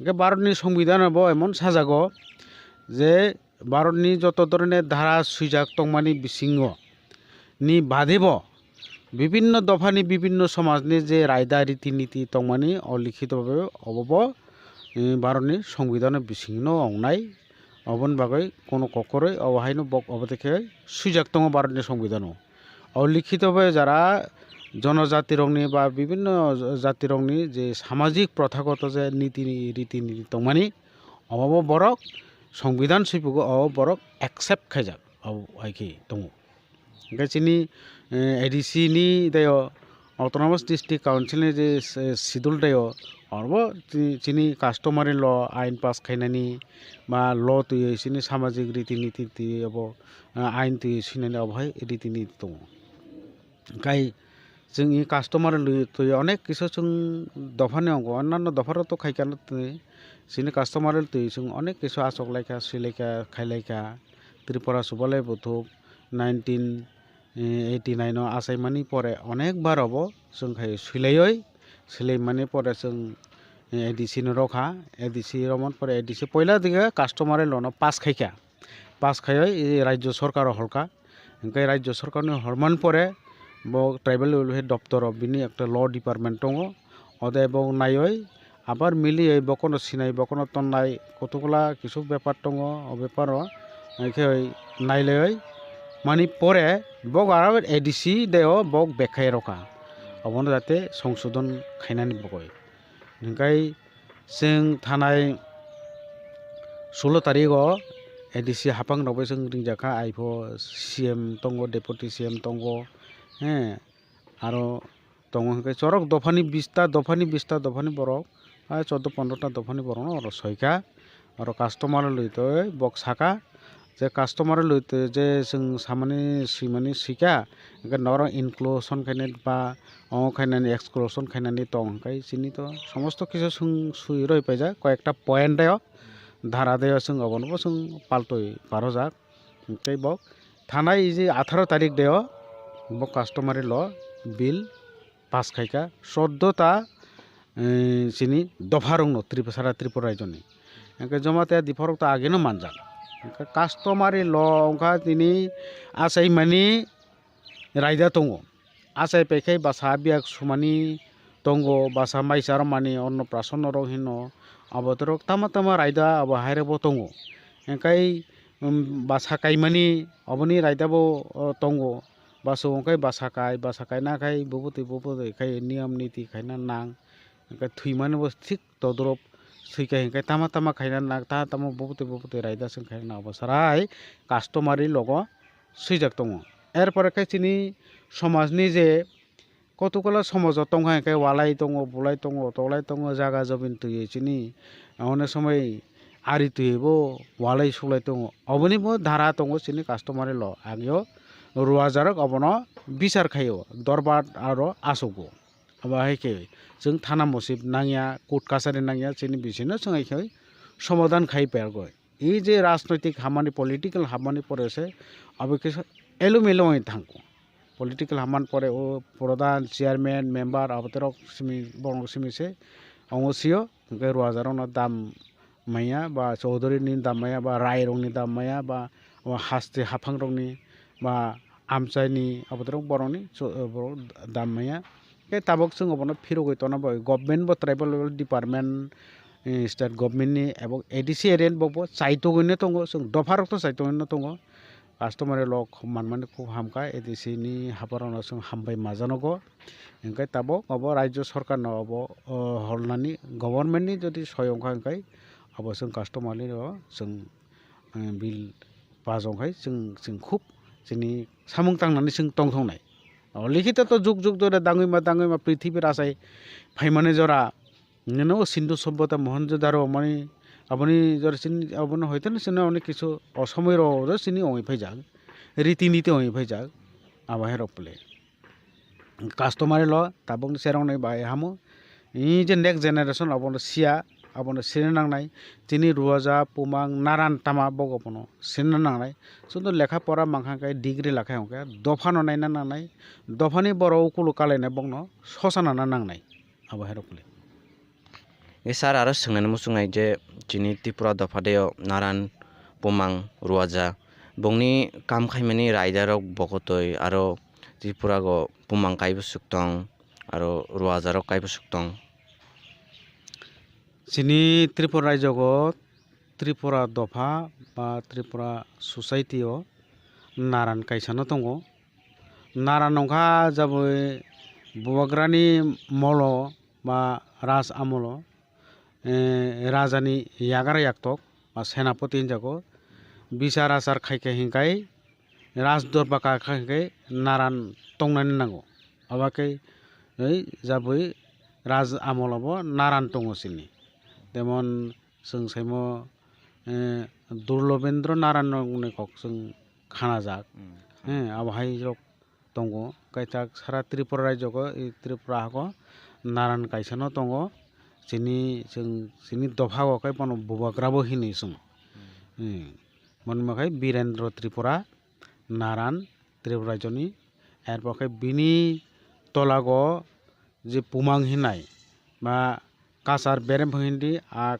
के भारतनि संविधान अब एमन साजागो जे भारतनि जत धरने धारा सुइजा तंमानि बिसिङो नि बादेब विभिन्न दफानि विभिन्न समाजनि जे रायदा रीति नीति तंमानि अलिखितभावे अबब भारतनि संविधान बिसिङनो अंनाय अबन बागै कोनो ककरै अवहायनो बक अबदेखै सुइजाक दङ भारतनि संविधानाव अलिखितभावे যারা जनजाति रंनि बा विभिन्न जाति रंनि जे सामाजिक प्रथागत जे नीति रीति नीति तंमानि अबाबो बरक संविधान सिपुगो अब बरक एक्सेप्ट खायजाक अब आइखि दङ गासिनि एडीसी नि दायो अटोनोमास डिस्ट्रिक्ट काउन्सिल नि जे शिड्यूल दायो अरबो चिनि कास्टमारि ल आइन पास खायनानि बा ल तुयै चिनि सामाजिक रीति नीति अब आइन तुयै सिनानि अबहाय रीति नीति दङ गाय जोंनि कास्टमारि तुयै अनेक किसु जों दफानि अंग अन्नान्न दफाराथ खायखानो चिनि कास्टमारि तुयै जों अनेक किसु आसक लायखा सिलायखा खायलायखा त्रिपुरा सुबालाय बुथुब 1989 आसायमानि परे अनेक बार अब जों खाय सिलायै सिलायमानि परे जों एडीसी नि रखा एडीसी रमन परे एडीसी पहिला दिगे कास्टमारि लन पास खायखा पास खायै राज्य सरकार हरका ओंखाय राज्य सरकारनि हरमान परे ब ट्राइबल वेलफेयर दप्तर बिनि একটা ल डिपार्टमेन्ट दङ अदे ब नायै आबार मिलियै बकनो सिनाय बकनो तन्नाय कतगला किसु बेपार दङ अ बेपार ओंखाय नायलै मानि परे बक आरो एडीसी देओ बक बेखाय रखा अबनो जाते संशोधन खायनानि बगय ओंखाय जों थानाय 16 तारिखआव एडीसी हापां दावबाय जों रिंजाखा आइफो सीएम दङ डेपुटी सीएम दङ हे आरो दङ ओंखाय सरक दफानि 20टा दफानि बरक 14-15टा दफानि बरक आरो सयखा आरो कास्टमार लैतो बक साका जे कास्टमार लैतो जे जों सामानि सिमानि सिका नर इनक्लुसन खायने बा अ खायनानि एक्सक्लुसन खायनानि दं ओंखाय चिनि तो समस्त किसु जों सुइ रय पाइजा कयेकटा पॉइंट दायो धारा दायो जों अबनबो जों पाल्टय बारजाक ओंखाय बक थानाय जे 18 तारिख दायो बक कास्टमारि ल बिल पास खायका 14टा चिनि दफारंनो सारा त्रिपुरा रायजोनि ओंखाय जमाते दिफारकता आगेनो मानजाक कास्टमारि ल ओंखा दिनै आसायमानि रायदा दङ आसाय पेखाय बासा बियाक सुमानि दंगो बासा माइसार मानि अन्नप्राशन रहिनो अबतरक तामा तामा रायदा अब हायरबो दङ ओंखाय बासा कायमानि अबनि रायदाबो दंगो बासो ओंखाय बासा काय नाखाय बबोते खाय नियम नीति खायना नां ओंखाय थुइमानोबो थिक तद्रब सैखाय ओंखाय तामा तामा खायना नाग ता तामा बबते रायदा जों खायना अबसाराय कास्टमारि लग सैजाक दङ एरपरे खायसेनि समाजनि जे कतकला समाजाव दंहाय वालाय दङ बुलाय दङ तलाय दङ जागा जमिन तुयो चिनि अने समय आरि तुयबो वालाय सुलाय दङ अबनिबो धारा दङ चिनि कास्टमारि ल आगियो रुवाजारक अबनो बिचार खायो दरबार आरो आसगो अबाहायके जों थाना मसिब नांगिया कोर्ट कासारि नांगिया चिनि बिसिनो जोंहाय समाधान खाय पेरगो ई जे राजनैतिक हामानि पलिटिकल हामानि परेसे अबके एलोमेलो थांगो पलिटिकल हामान परे ओ प्रधान चेयरमैन मेम्बर अबतरक सिमि बंग सिमिसे अंगसियो ओंखाय रुवाजारनो दाम माया बा चौधुरीनि दाम माया बा रायरंनि दाम माया बा हास्ते हाफांरंनि बा आमचाइनि अबतरक बरंनि दाम माया के ताबक जों अबनो फिरगै तना बा गवर्नमेंट बा ट्राइबल डिपार्टमेंट स्टेट गवर्नमेंट नि एबं एडिसि एरियन बबो साइटगैनो दङ जों दफारक साइटगैनो दङ कास्टमारि लक मानमानि खूब हामका एडिसि नि हाबारावनो जों हामबाय माजानांगौ ओंखाय ताबक अब राज्य सरकारनो अब हरनानि गवर्नमेंट नि जुदि सयंखा ओंखाय अब जों कास्टमारि जों बिल पाजंखाय जों खूब जोंनि सामुं तांनानै जों तंथंनाय लिखित तो जुग जुग धरे दाङैमा पृथ्वी रासाय फाइमाने जरा ननो सिन्धु सभ्यता मोहनजोदारो माने अपनी जर सिन अपन होते न सिन अनेक किछु असमय रो सिनी ओइ फैजाग रीतिनीति ओइ फैजाग आबाहे रोपले कास्टमारि ल ताबंग सेरंग नै बाय हामो ई जे नेक्स्ट जेनेरेशन अपन सिया अपन सिने नांनाय तिनी रुवाजा पुमां नारान तामा बगपनो सिने नांनाय सुंदर लेखा परा मांखाय डिग्री लाखाय हंका दफानो नायना नांनाय दफानि बरो कुलु कालायना बंनो ससाना नांनाय आबाहे रोपले सार आरो सोंनानै मुसुंनाय जे चिनि त्रिपुरा दफादेव नारान पुमां रुवाजा बंनि काम खायमानि रायदारक बकतय आरो त्रिपुरागो पुमां कायबो सुक्तं आरो रुवाजारक कायबो सुक्तं चिनि त्रिपुरा राज्यगो त्रिपुरा दफा बा त्रिपुरा सोसाइटिओ नारान कायसानो दङ नारान नंखा जाबै बुवाग्रानि मलो बा राज आमलो राजानि यागार याक्तक बा सेनापति हिनजावखौ बिचार आचार खायखे हिंखाय राजदरबा खायखे नारान तंनानै नांगौ अबाखै जाबै राज आमलावबो नारान दङसिनि जेमन जों साइमो दुर्लभेन्द्र नारायण कक जों खाना जाग आबहाय दङ कायता सारा त्रिपुरा राज्यखौ त्रिपुरा हाखौ नारान कायसानो दङ जोंनि दफा गखाय बनो बुबाग्राबो हिनै जों मनमाखाय वीरेन्द्र त्रिपुरा नारान त्रिपुरा राज्यनि एरपखाय बिनि तलागो जे पुमां हिनाय बा कासार बेरेम हिन्दी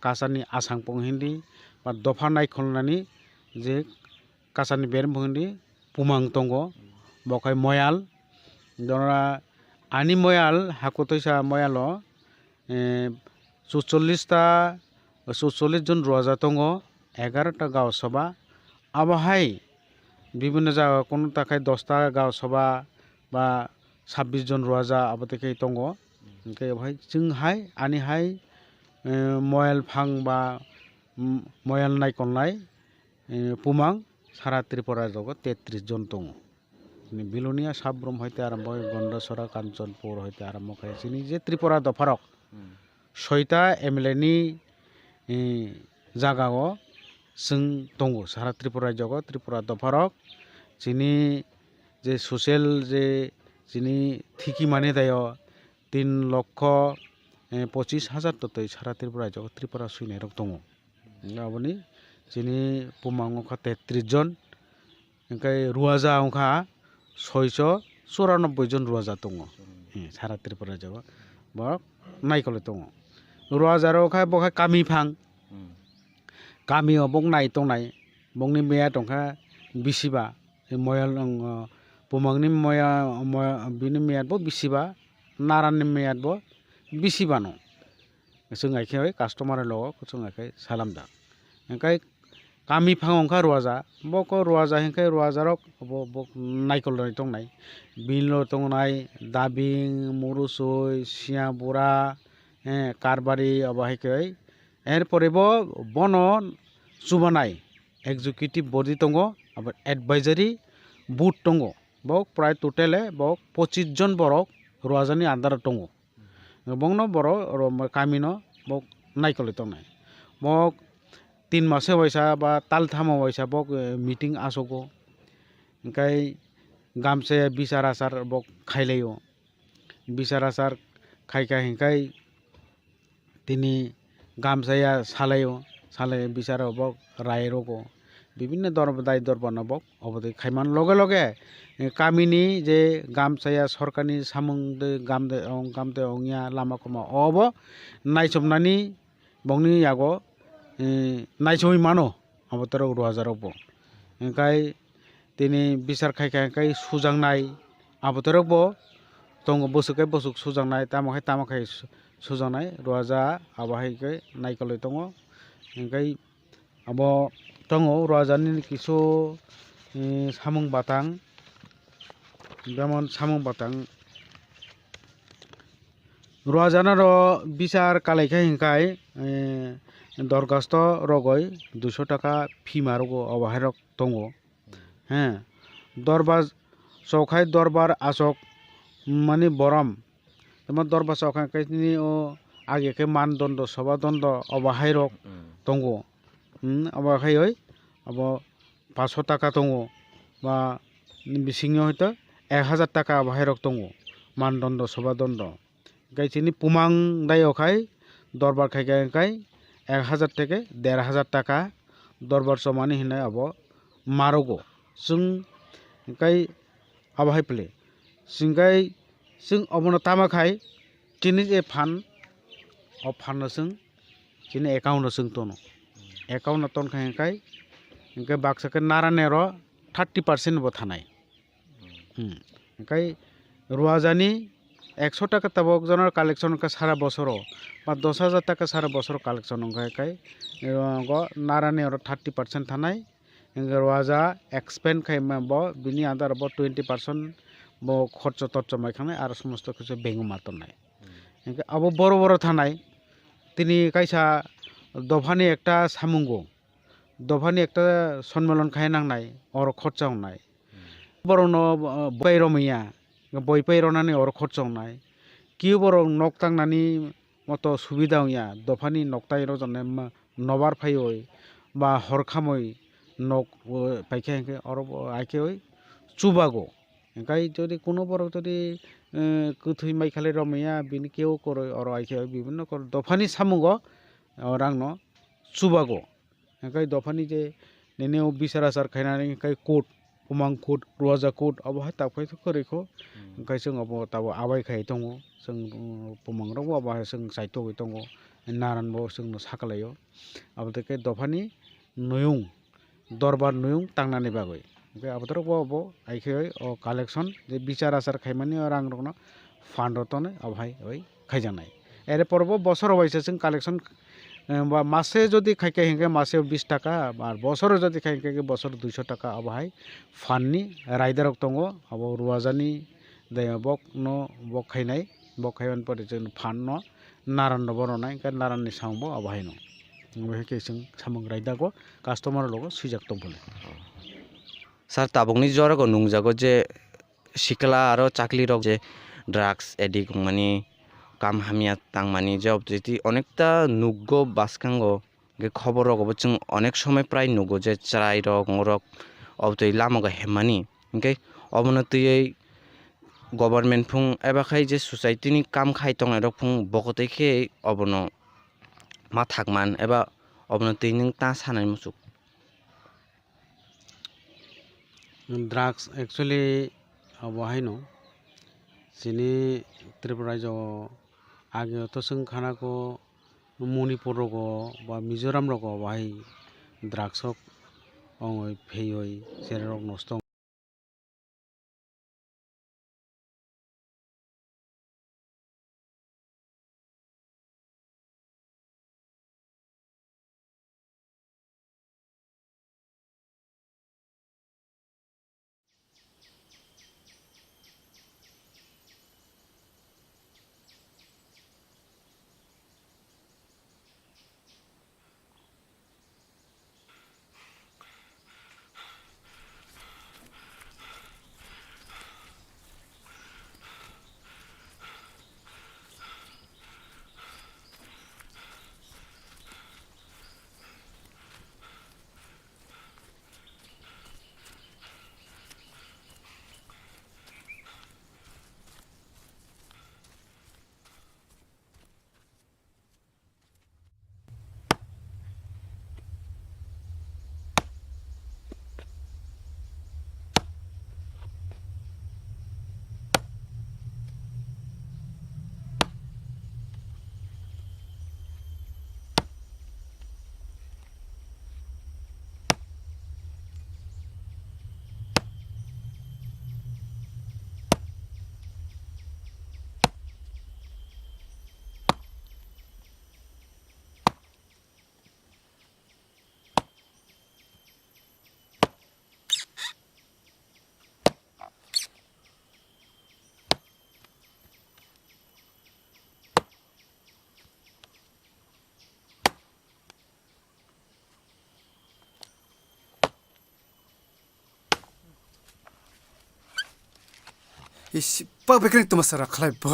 कासारनि आसांपं हिन्दी बा दफा नायखलनानि जे कासारनि बेरेम हिन्दी पुमां दङ बखाय मयाल दरा आनि मयाल हाकुतैसा मयालो 44 जन रुवाजा दङ 11टा गाँव सभा आबहाय विभिन्न जायगा कोनो थाखाय 10टा गाँव सभा बा 26 जन रुवाजा आबतेखाय दङ ओंखाय अबहाय जोंहाय आनिहाय मयाल फां बा मयाल नायखलनाय पुमां सारा त्रिपुरा जगो 33 जन दङ बिलुनिया साब्रम हयते आरम्भ गन्डसरा काञ्चनपुर हयते आरम्भ खायसिनि जे त्रिपुरा दफारक 6टा एमएलए नि जागाओ जों दङ सारा त्रिपुरा राज्यगो त्रिपुरा दफारक जिनि जे ससियेल जे जिनि थिखि माने दायो 3,25,000 ततै सारा त्रिपुरा राज्यगो त्रिपुरा सुइनाय रक दङ आबनि जिनि पुमांखा 33 जन ओंखाय रुवाजा अंखा 694 जन रुवाजा दङ सारा त्रिपुरा राज्यगो बा नायखले दङ रुवाजारखाय बखाय कामि फां कामियाव बं नाय तंनाय बंनि मेया दंखा बिसिबा मयाल पुमांनि मया बिनि मेयादबो बिसिबा नाराननि मेयादबो बिसिबा न जों आइखाय कास्टमार ल जों आइखाय सालामदा ओंखाय कामि फां अंखा रुवाजा बको रुवाजा हिंखाय रुवाजारक बक नायखलनाय तंनाय बिनल तंनाय दाबिं मुरुसुय सियाबुरा কারবারি অবাহিकै এরপরেबो বনো সুবাनाय एग्जिकिउटिव बडि दङ आरो एडभाइजारि बुथ दङ बक प्राय टटेले बक 25 जन बरक रुवाजानि आन्दार दङ बंनो बर कामिनो बक नायकले दंनाय बक 3 मासे वयसा बा तालथामा वयसा बक मिटिं आसगो ओंखाय गामसे बिचार आसार बक खायलायो बिचार आसार खायका हिंखाय तिनि गामसाया सालायो सालाय बिचार बक राय रगो বিভিন্ন দায় দরবার বক অবধি খাইমান লগে লগে কামিনি যে গামসায়া সরকারনি সামুংদে গামদে অংয়া লামা কমা অব নাইসবনানি বংনি यागो नायसमै मानो अबतर रुवाजारावब ओंखाय दिनै बिचार खायखाय सुजांनाय आबतरब दङ बोसोखाय बोसोक सुजांनाय तामाखाय सुजांनाय रुवाजा आबाहायखाय नायकले दङ ओंखाय अब दङ रुवाजानि किसु सामुं बातां जेमन सामुं बातां रुवाजानार बिचार कालायखाय हिंखाय दरखास्त रगय 200 टाका फी मारगो अबाहाय रक दङ হ্যাঁ दरबार चौखाय दरबार आसक माने बरम तेमन दरबार चौखायनि आगे के मानदंड सभादंड अबाहाय रक दङ अबाहाय अब 500 टाका दङ बा बिसिङाव हयতো 1000 टाका अबाहाय रक दङ मानदंड सभादंड गायसिनि पुमां दायखाय दरबार खायखाय 1000 থেকে 1500 টাকা दरबार समानि हिनाय अब मारगो जों ओंखाय आबाहाय प्ले सिंगाय जों अबनो तामाखाय किनि जे फान अ फाननो जों किनि एकाउन्ट जों तनो एकाउन्ट तनखाय ओंखाय बाक्साके नारानेर 30% बो थानाय ओंखाय रुवाजानि 100 টাকা तबक जन कालेक्शन का सारा बছर बा 10,000 টাকা सारा बছर कालेक्शन ओंखाय नारानि और 30% थानाय रुवाजा एक्सपेंड खायमाब बिनि आदार 20% बो खर्च तर्च मायखांनाय आरो समस्त किछु बेंग मातनाय ओंखाय अब बड़ बड़ थानाय तिनि कायसा दफानि एकटा सामुंगो दफानि एकटा सम्मेलन खाय नांनाय और खर्चा होनाय बरनो बैरमैया बय पैरनानै और खर्चा होनाय कि बर नक तांनानि मत सुबिदा होया दफानि नकताय रजने नबार फाय बा हरखामै नक पाइखे और आइखे चुबागो ओंखाय जदि कोनो बर जदि कथै माइखाले रमैया बिनि केव करे और आइखे विभिन्न कर दफानि सामुगो रांनो चुबागो ओंखाय दफानि जे नेनेव बिचार आसार खायनानै ओंखाय कोट उमां कोट रुवाजा कोट अबहाय ताफाय करेखो ओंखाय जों अब ताबो आबायखाय दङ जों पुमांराव अबहाय जों साइटोय दङ नारानबो जोंनो साखालायो आबदके दफानि नयुं दरबार नयुं तांनानै बागै ओंखाय आबदरबो अब आइखे कालेक्शन जे बिचार आसार खायमानि रां रगनो फान्ड रतने अबहाय खायजानाय एरे परबो बছर वाइसे जों कालेक्शन बा मासे जदि खायके हिंगे मासे 20 टाका আর বছর যদি খাইকে বছর 200 টাকা अबहाय फाननि राइडारक दङ अब रुवाजानि दया बक न बक खायनाय बक खायन परे जों फान न नारान बरनाय का नाराननि सामबो अबहाय न बेखे जों सामं राइडारको कास्टमार लोगो सुइजाक दंबले सार ताबंनि जरको नुंजागो जे सिकला आरो चाकली रक जे ड्राग्स एडिक्ट माने काम हामिया तांमानि जब जेति अनेकता नुगो बासकांगो गे खबर रगबो जों अनेक समय प्राय नुगो जे चाराय रक ngorok अबतै लामागो हेमानि ओंखाय अबनतयै गभर्नमेन्ट फुं एबा खाय जे सोसाइटिनि काम खाय तंनाय रक फुं बकतैखे अबनो मा थाकमान एबा अबनतै नों ता सानाय मुसुक ड्राग्स एक्चुअली अबहाय न जिनि त्रिपुरा जो आगे तो जों खानाको मणिपुर रगो बा मिजोराम रगो बाहाय ड्राग्स फेय जेरै रक नस्त 이씨 빠베그랭 또 마사라 칼라이 버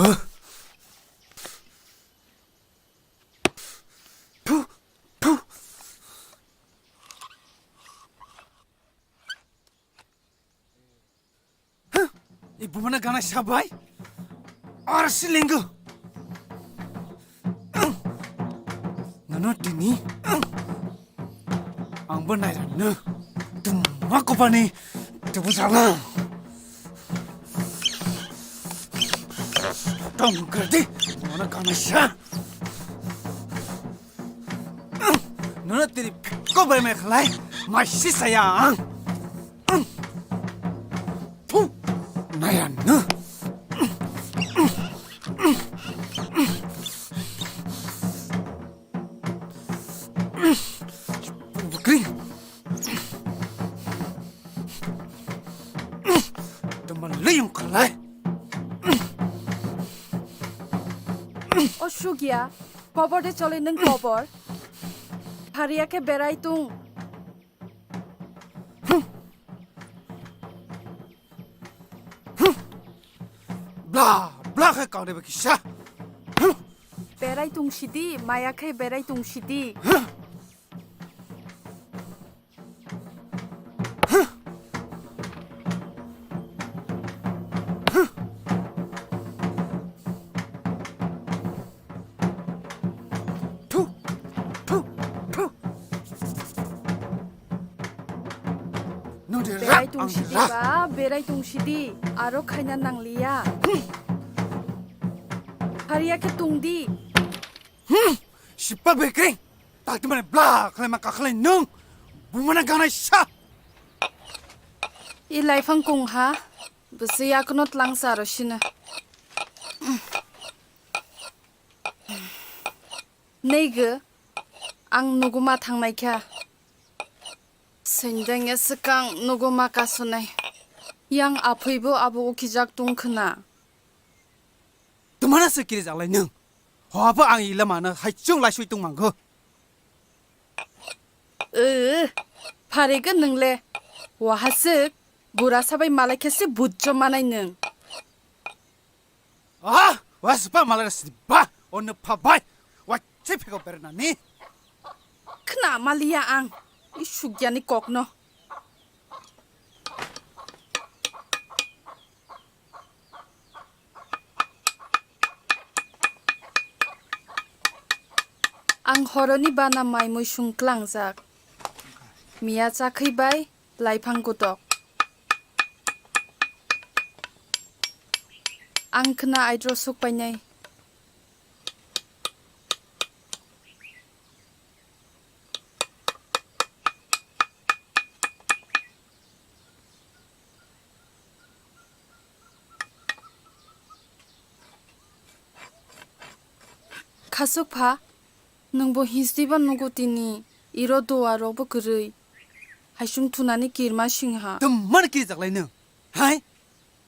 Ibu mana gana sabai? Arsi lenggo. Nano tini. Ang benai rana. Tum aku pani. Tebu sana. Tom kerdi. Mana gana sa? Nano tini kau bermain kelai. Masih sayang. Nayan, no? Bukring. Teman leyong kalai. Oshugya, kobor de chole neng kobor. Haria ke berai tung. Blah hai kau deh kisah. Berai tung sidi, maya ke berai tung sidi. Berai tung sidi ba, berai tung sidi. Aro kainan nang liya. Haria ke tung di. Siapa bekring? Tak di mana blah kalau mak kalian nung. Bumana ganai sah. Ilai fang kung ha. Besi aku not langsa rosina. Nege, ang nuguma thang nai kya. Senjang ya sekang nuguma kasunai. Yang apa ibu abu ukijak tung kena. Mana sekiri jalan nung. Apa ang ilah mana? Hai cung lai sui tung mangko. Parega nung le. Wahasuk. Bura sabai malai kese budjo manai nung. Waspa malai sibah. Ono pabai. Wajib kau berna ni. Kena malia ang. Isugya ni kokno. Ang horoni bana mai mui sungklang jak. Mia chakai bai laifang gutok. Ang kena aidro suk painai. Kasuk pa. Nungbo hisdiba nunggo tini iro doa robo gerei. Haisung tunani kirma singha. Mana kiri jak lai nung. Hai.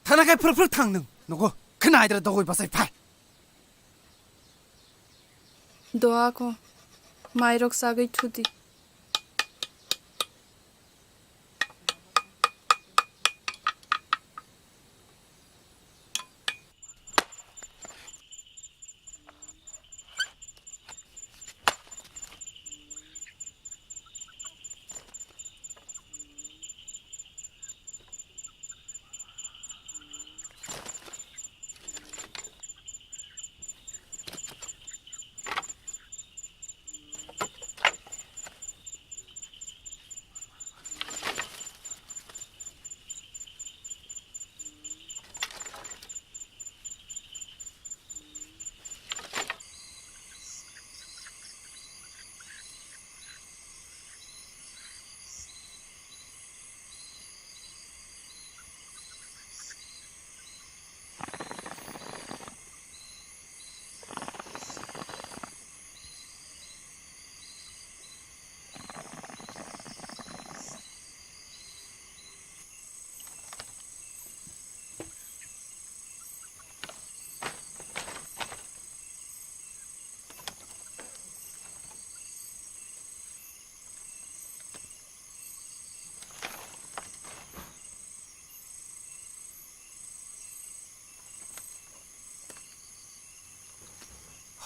Tanah kai pur tang nung. Nunggo kena aidra dogoi basai pai. Doa ko mairok sagai tudi.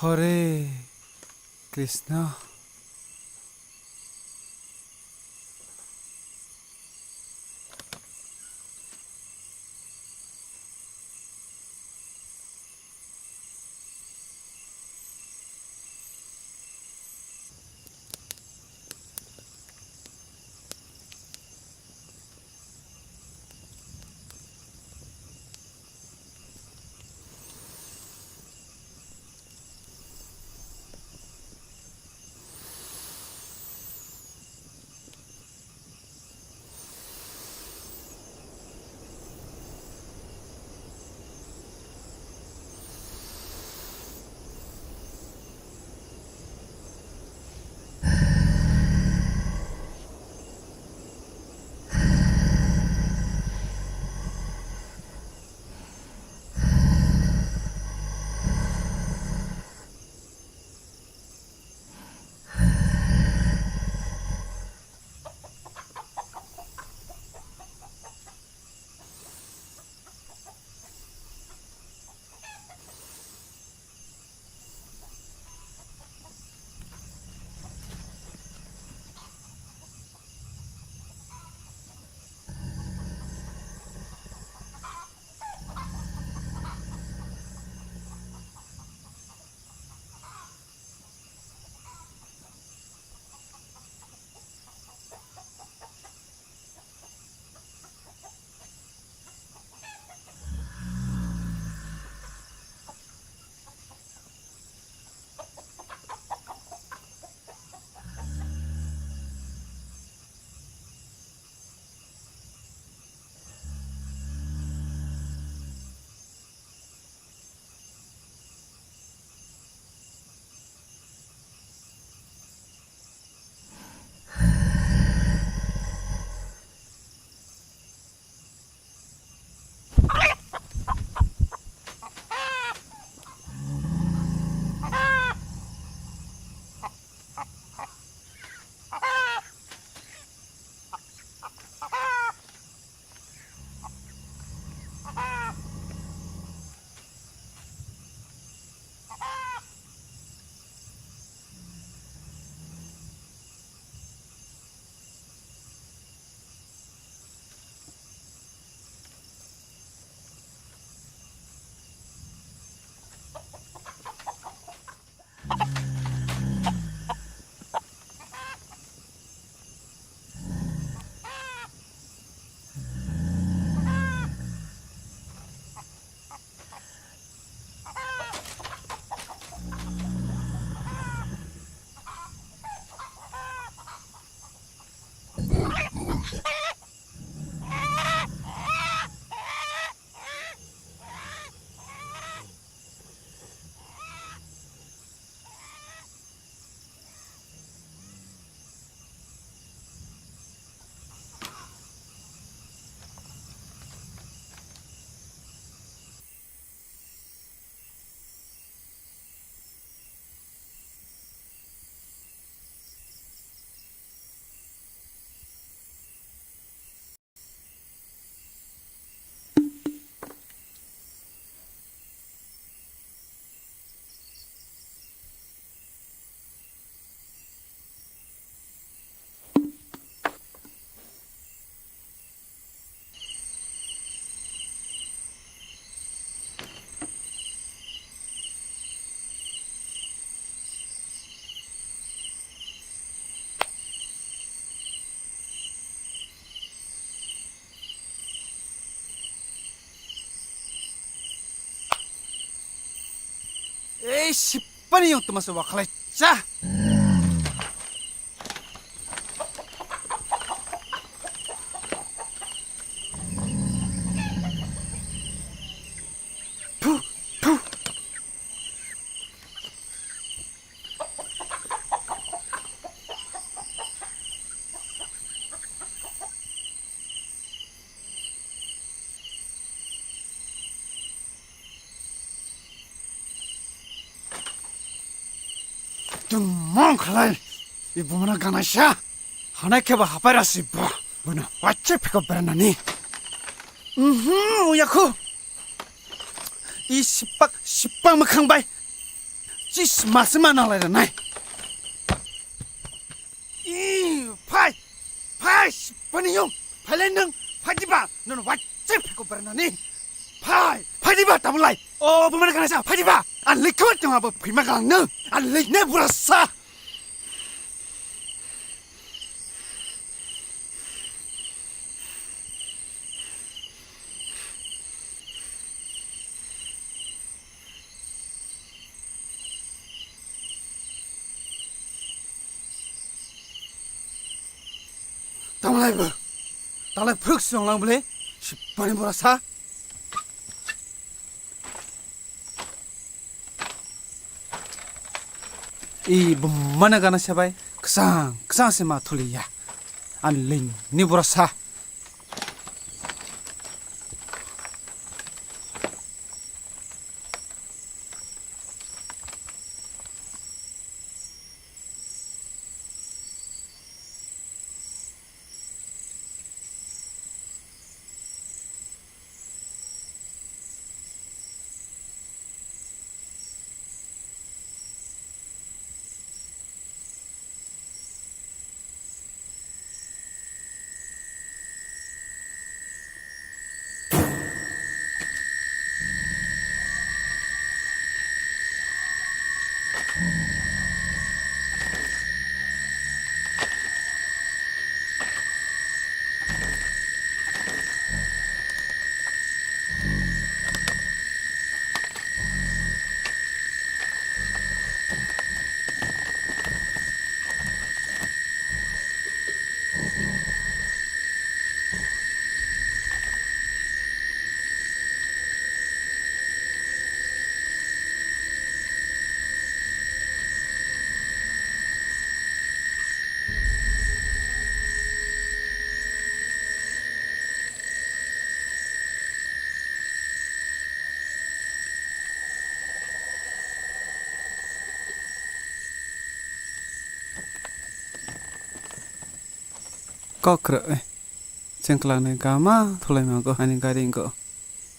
Hare Krishna. Siapa yung tumasok wakalay siya? Tumong kalay, ibu mana gana siya? Hanay keba hapara si ba? Buna, wacce pick up beranani. Uyaku. I sipak makang bay. Cis masih mana lagi nai? Pai, peniyung, paleneng, diba, non wajib aku pernah nih. Pai diba tabulai. Oh, bagaimana kan saya? Diba, alik kau tengah apa? Prima kang neng, alik ne berasa. Talai peruk siang lang boleh, si paling berasa. Bagaimana kan saya? Kesang sema tuli ya. Anling ni berasa. Kau kerap cengkelang gama tulai mago ani garing go.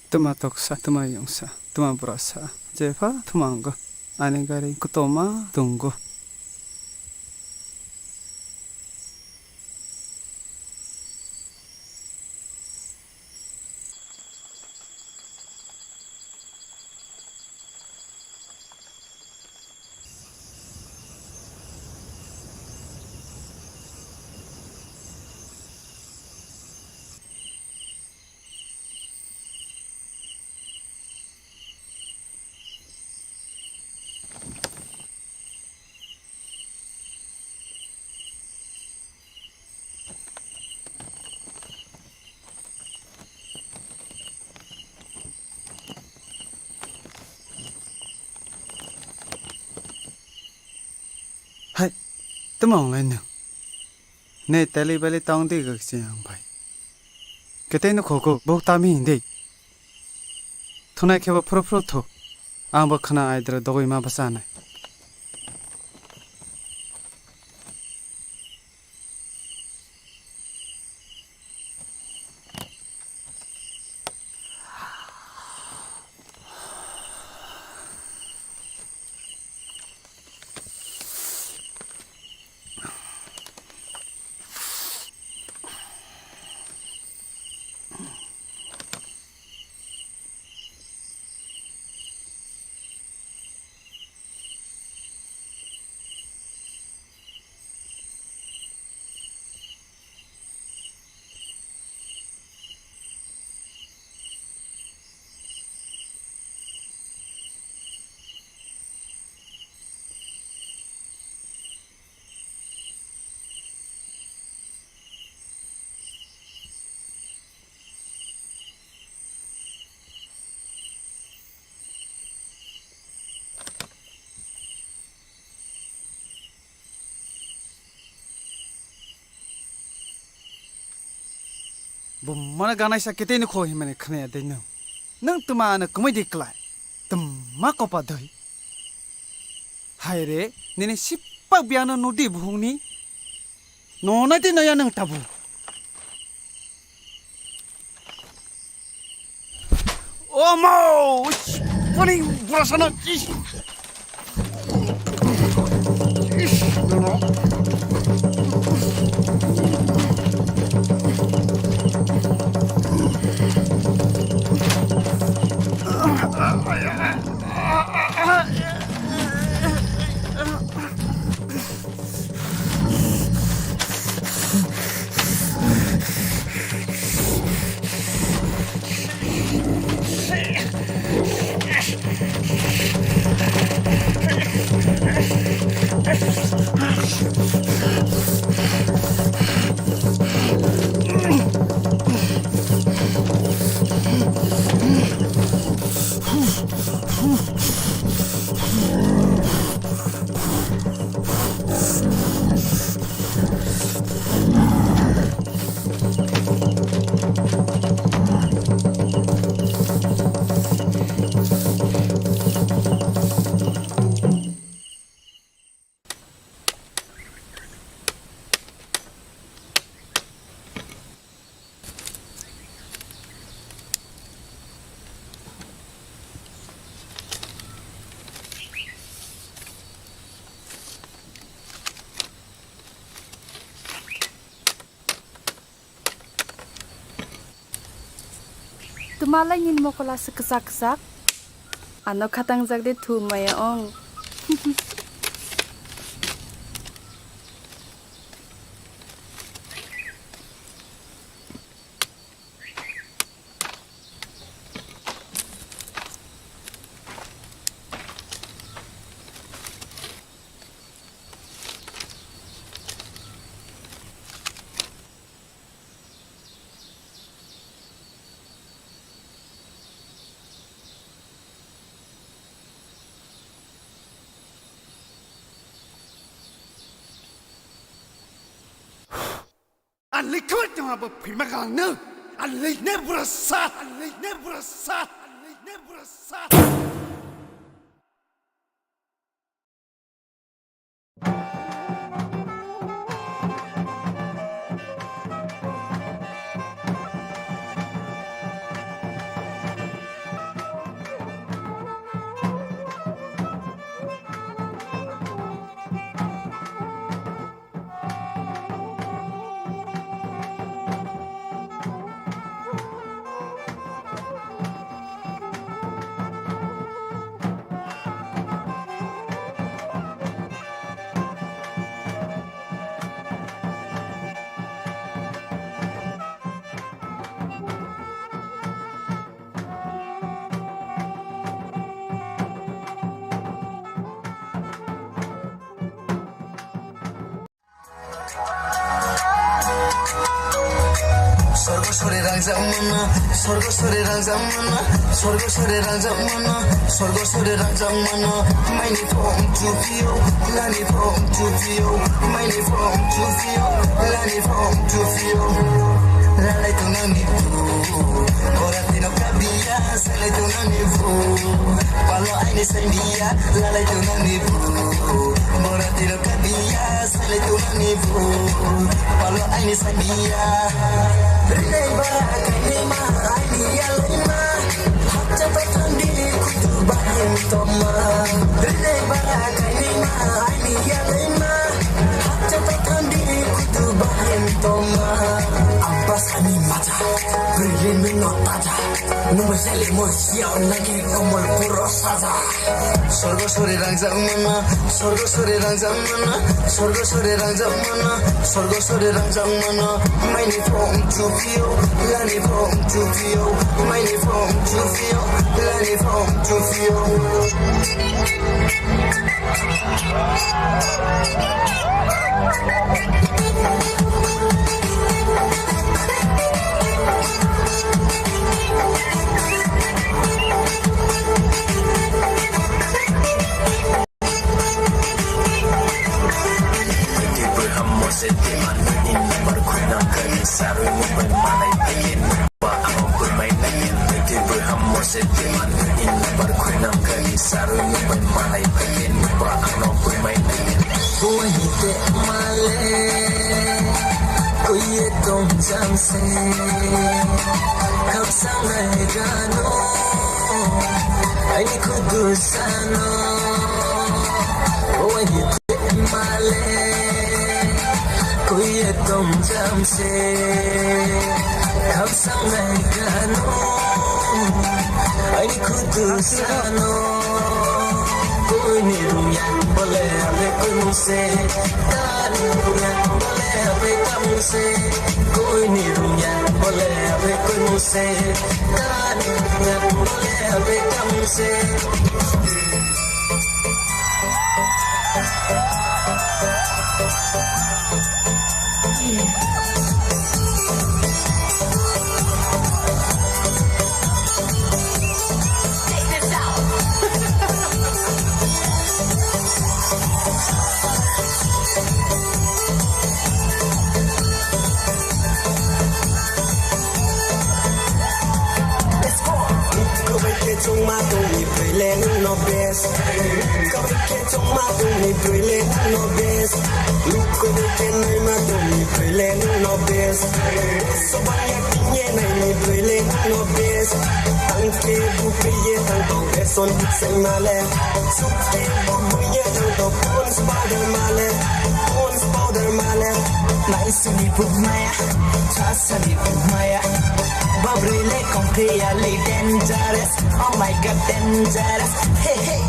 Tuma toksa, tuma yongsa, tuma berasa. Jepa tuma go ani garing kutoma tunggu. Hai, temang lain neng. Ne tali bali tang di ke siang bai. Kita ini koko bau tami hindi. Tunai keba pro tu. Amba kena aidra dogoi ma basana. Mana ganai sa kita ini kau himane kena ada neng. Neng tuma anak kemai dikelai. Tuma kau padai. Hai re, nene siapa biana nudi buhung ni. Nona di naya neng tabu. Oh mau, paling berasa nak. malai nin mokola seksak ano katang jak de thu maya ong Anh lấy khớt cho mà bật phỉ mà gàng nơ. Anh lấy nếp vừa xa. Anh lấy nếp vừa xa. Anh lấy nếp vừa xa. Sorgosore rangzamana, sorgosore rangzamana, sorgosore rangzamana, sorgosore rangzamana. Mine from Tripura, land from Tripura, mine from Tripura, land from Tripura. Lalai tu nani bu, orang tino kabia, salai tu nani bu. Kalau ini sendia, lalai tu nani bu, orang tino kabia, salai tu nani bu. Kalau ini sendia. Rilai barakai lima, ini ya lima. Hak capai tandiri kudu bahim toma. Rilai barakai lima, ini ya lima. Hak capai tandiri kudu bahim toma. Ampas kami mata, brilin minot taja. Numai sele mo siau lagi komol puro saja. Sorgosore rangzamana, sorgosore rangzamana, sorgosore rangzamana, sorgosore rangzamana. Mine from Tripura, land from Tripura, mine from Tripura, land from Tripura. son say male Sukti bomuye to bones powder male Naisini pumaya Chasani pumaya Babrile completely dangerous Oh my god dangerous Hey hey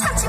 Sachi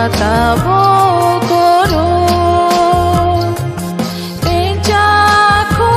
Tabo koro, peja ko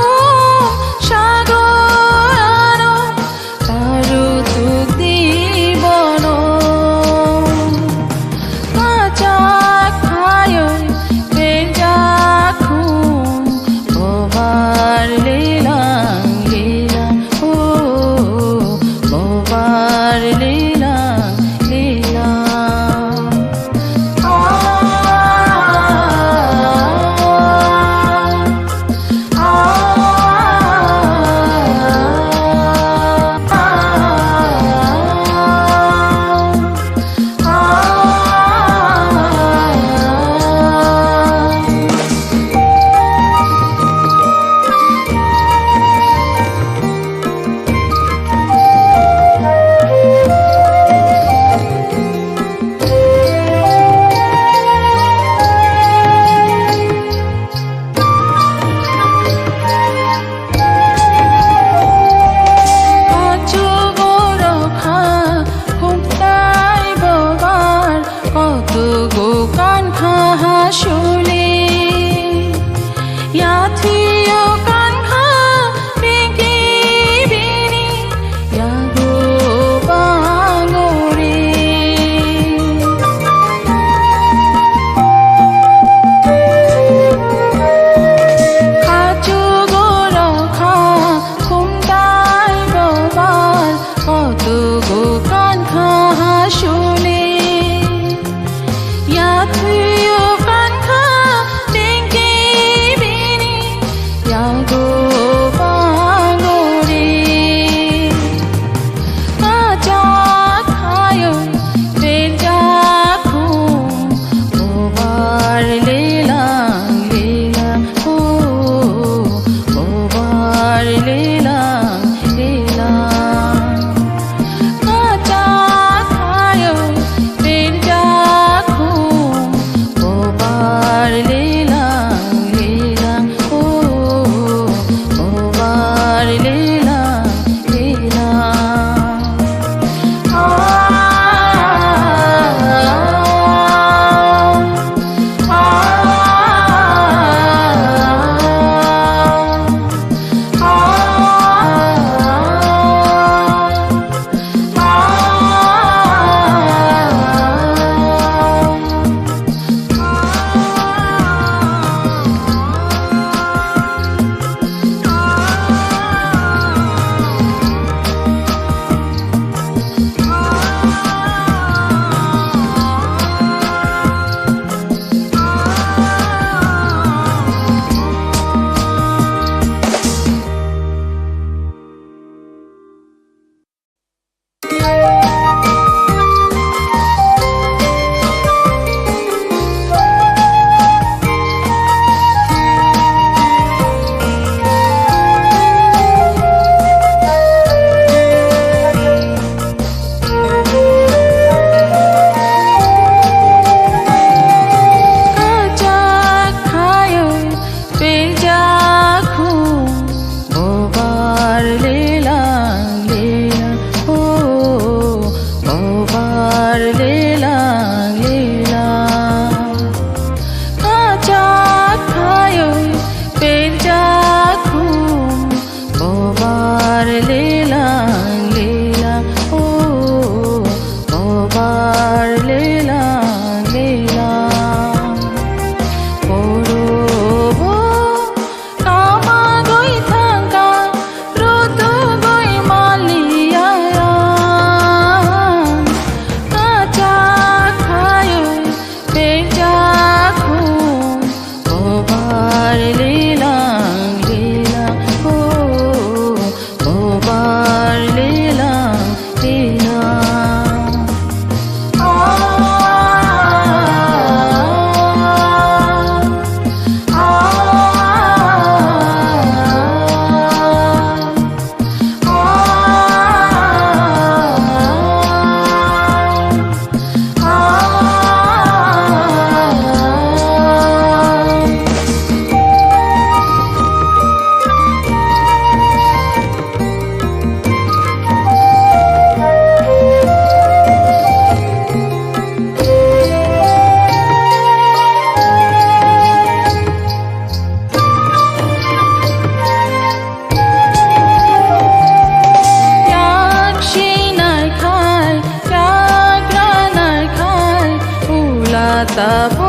tabo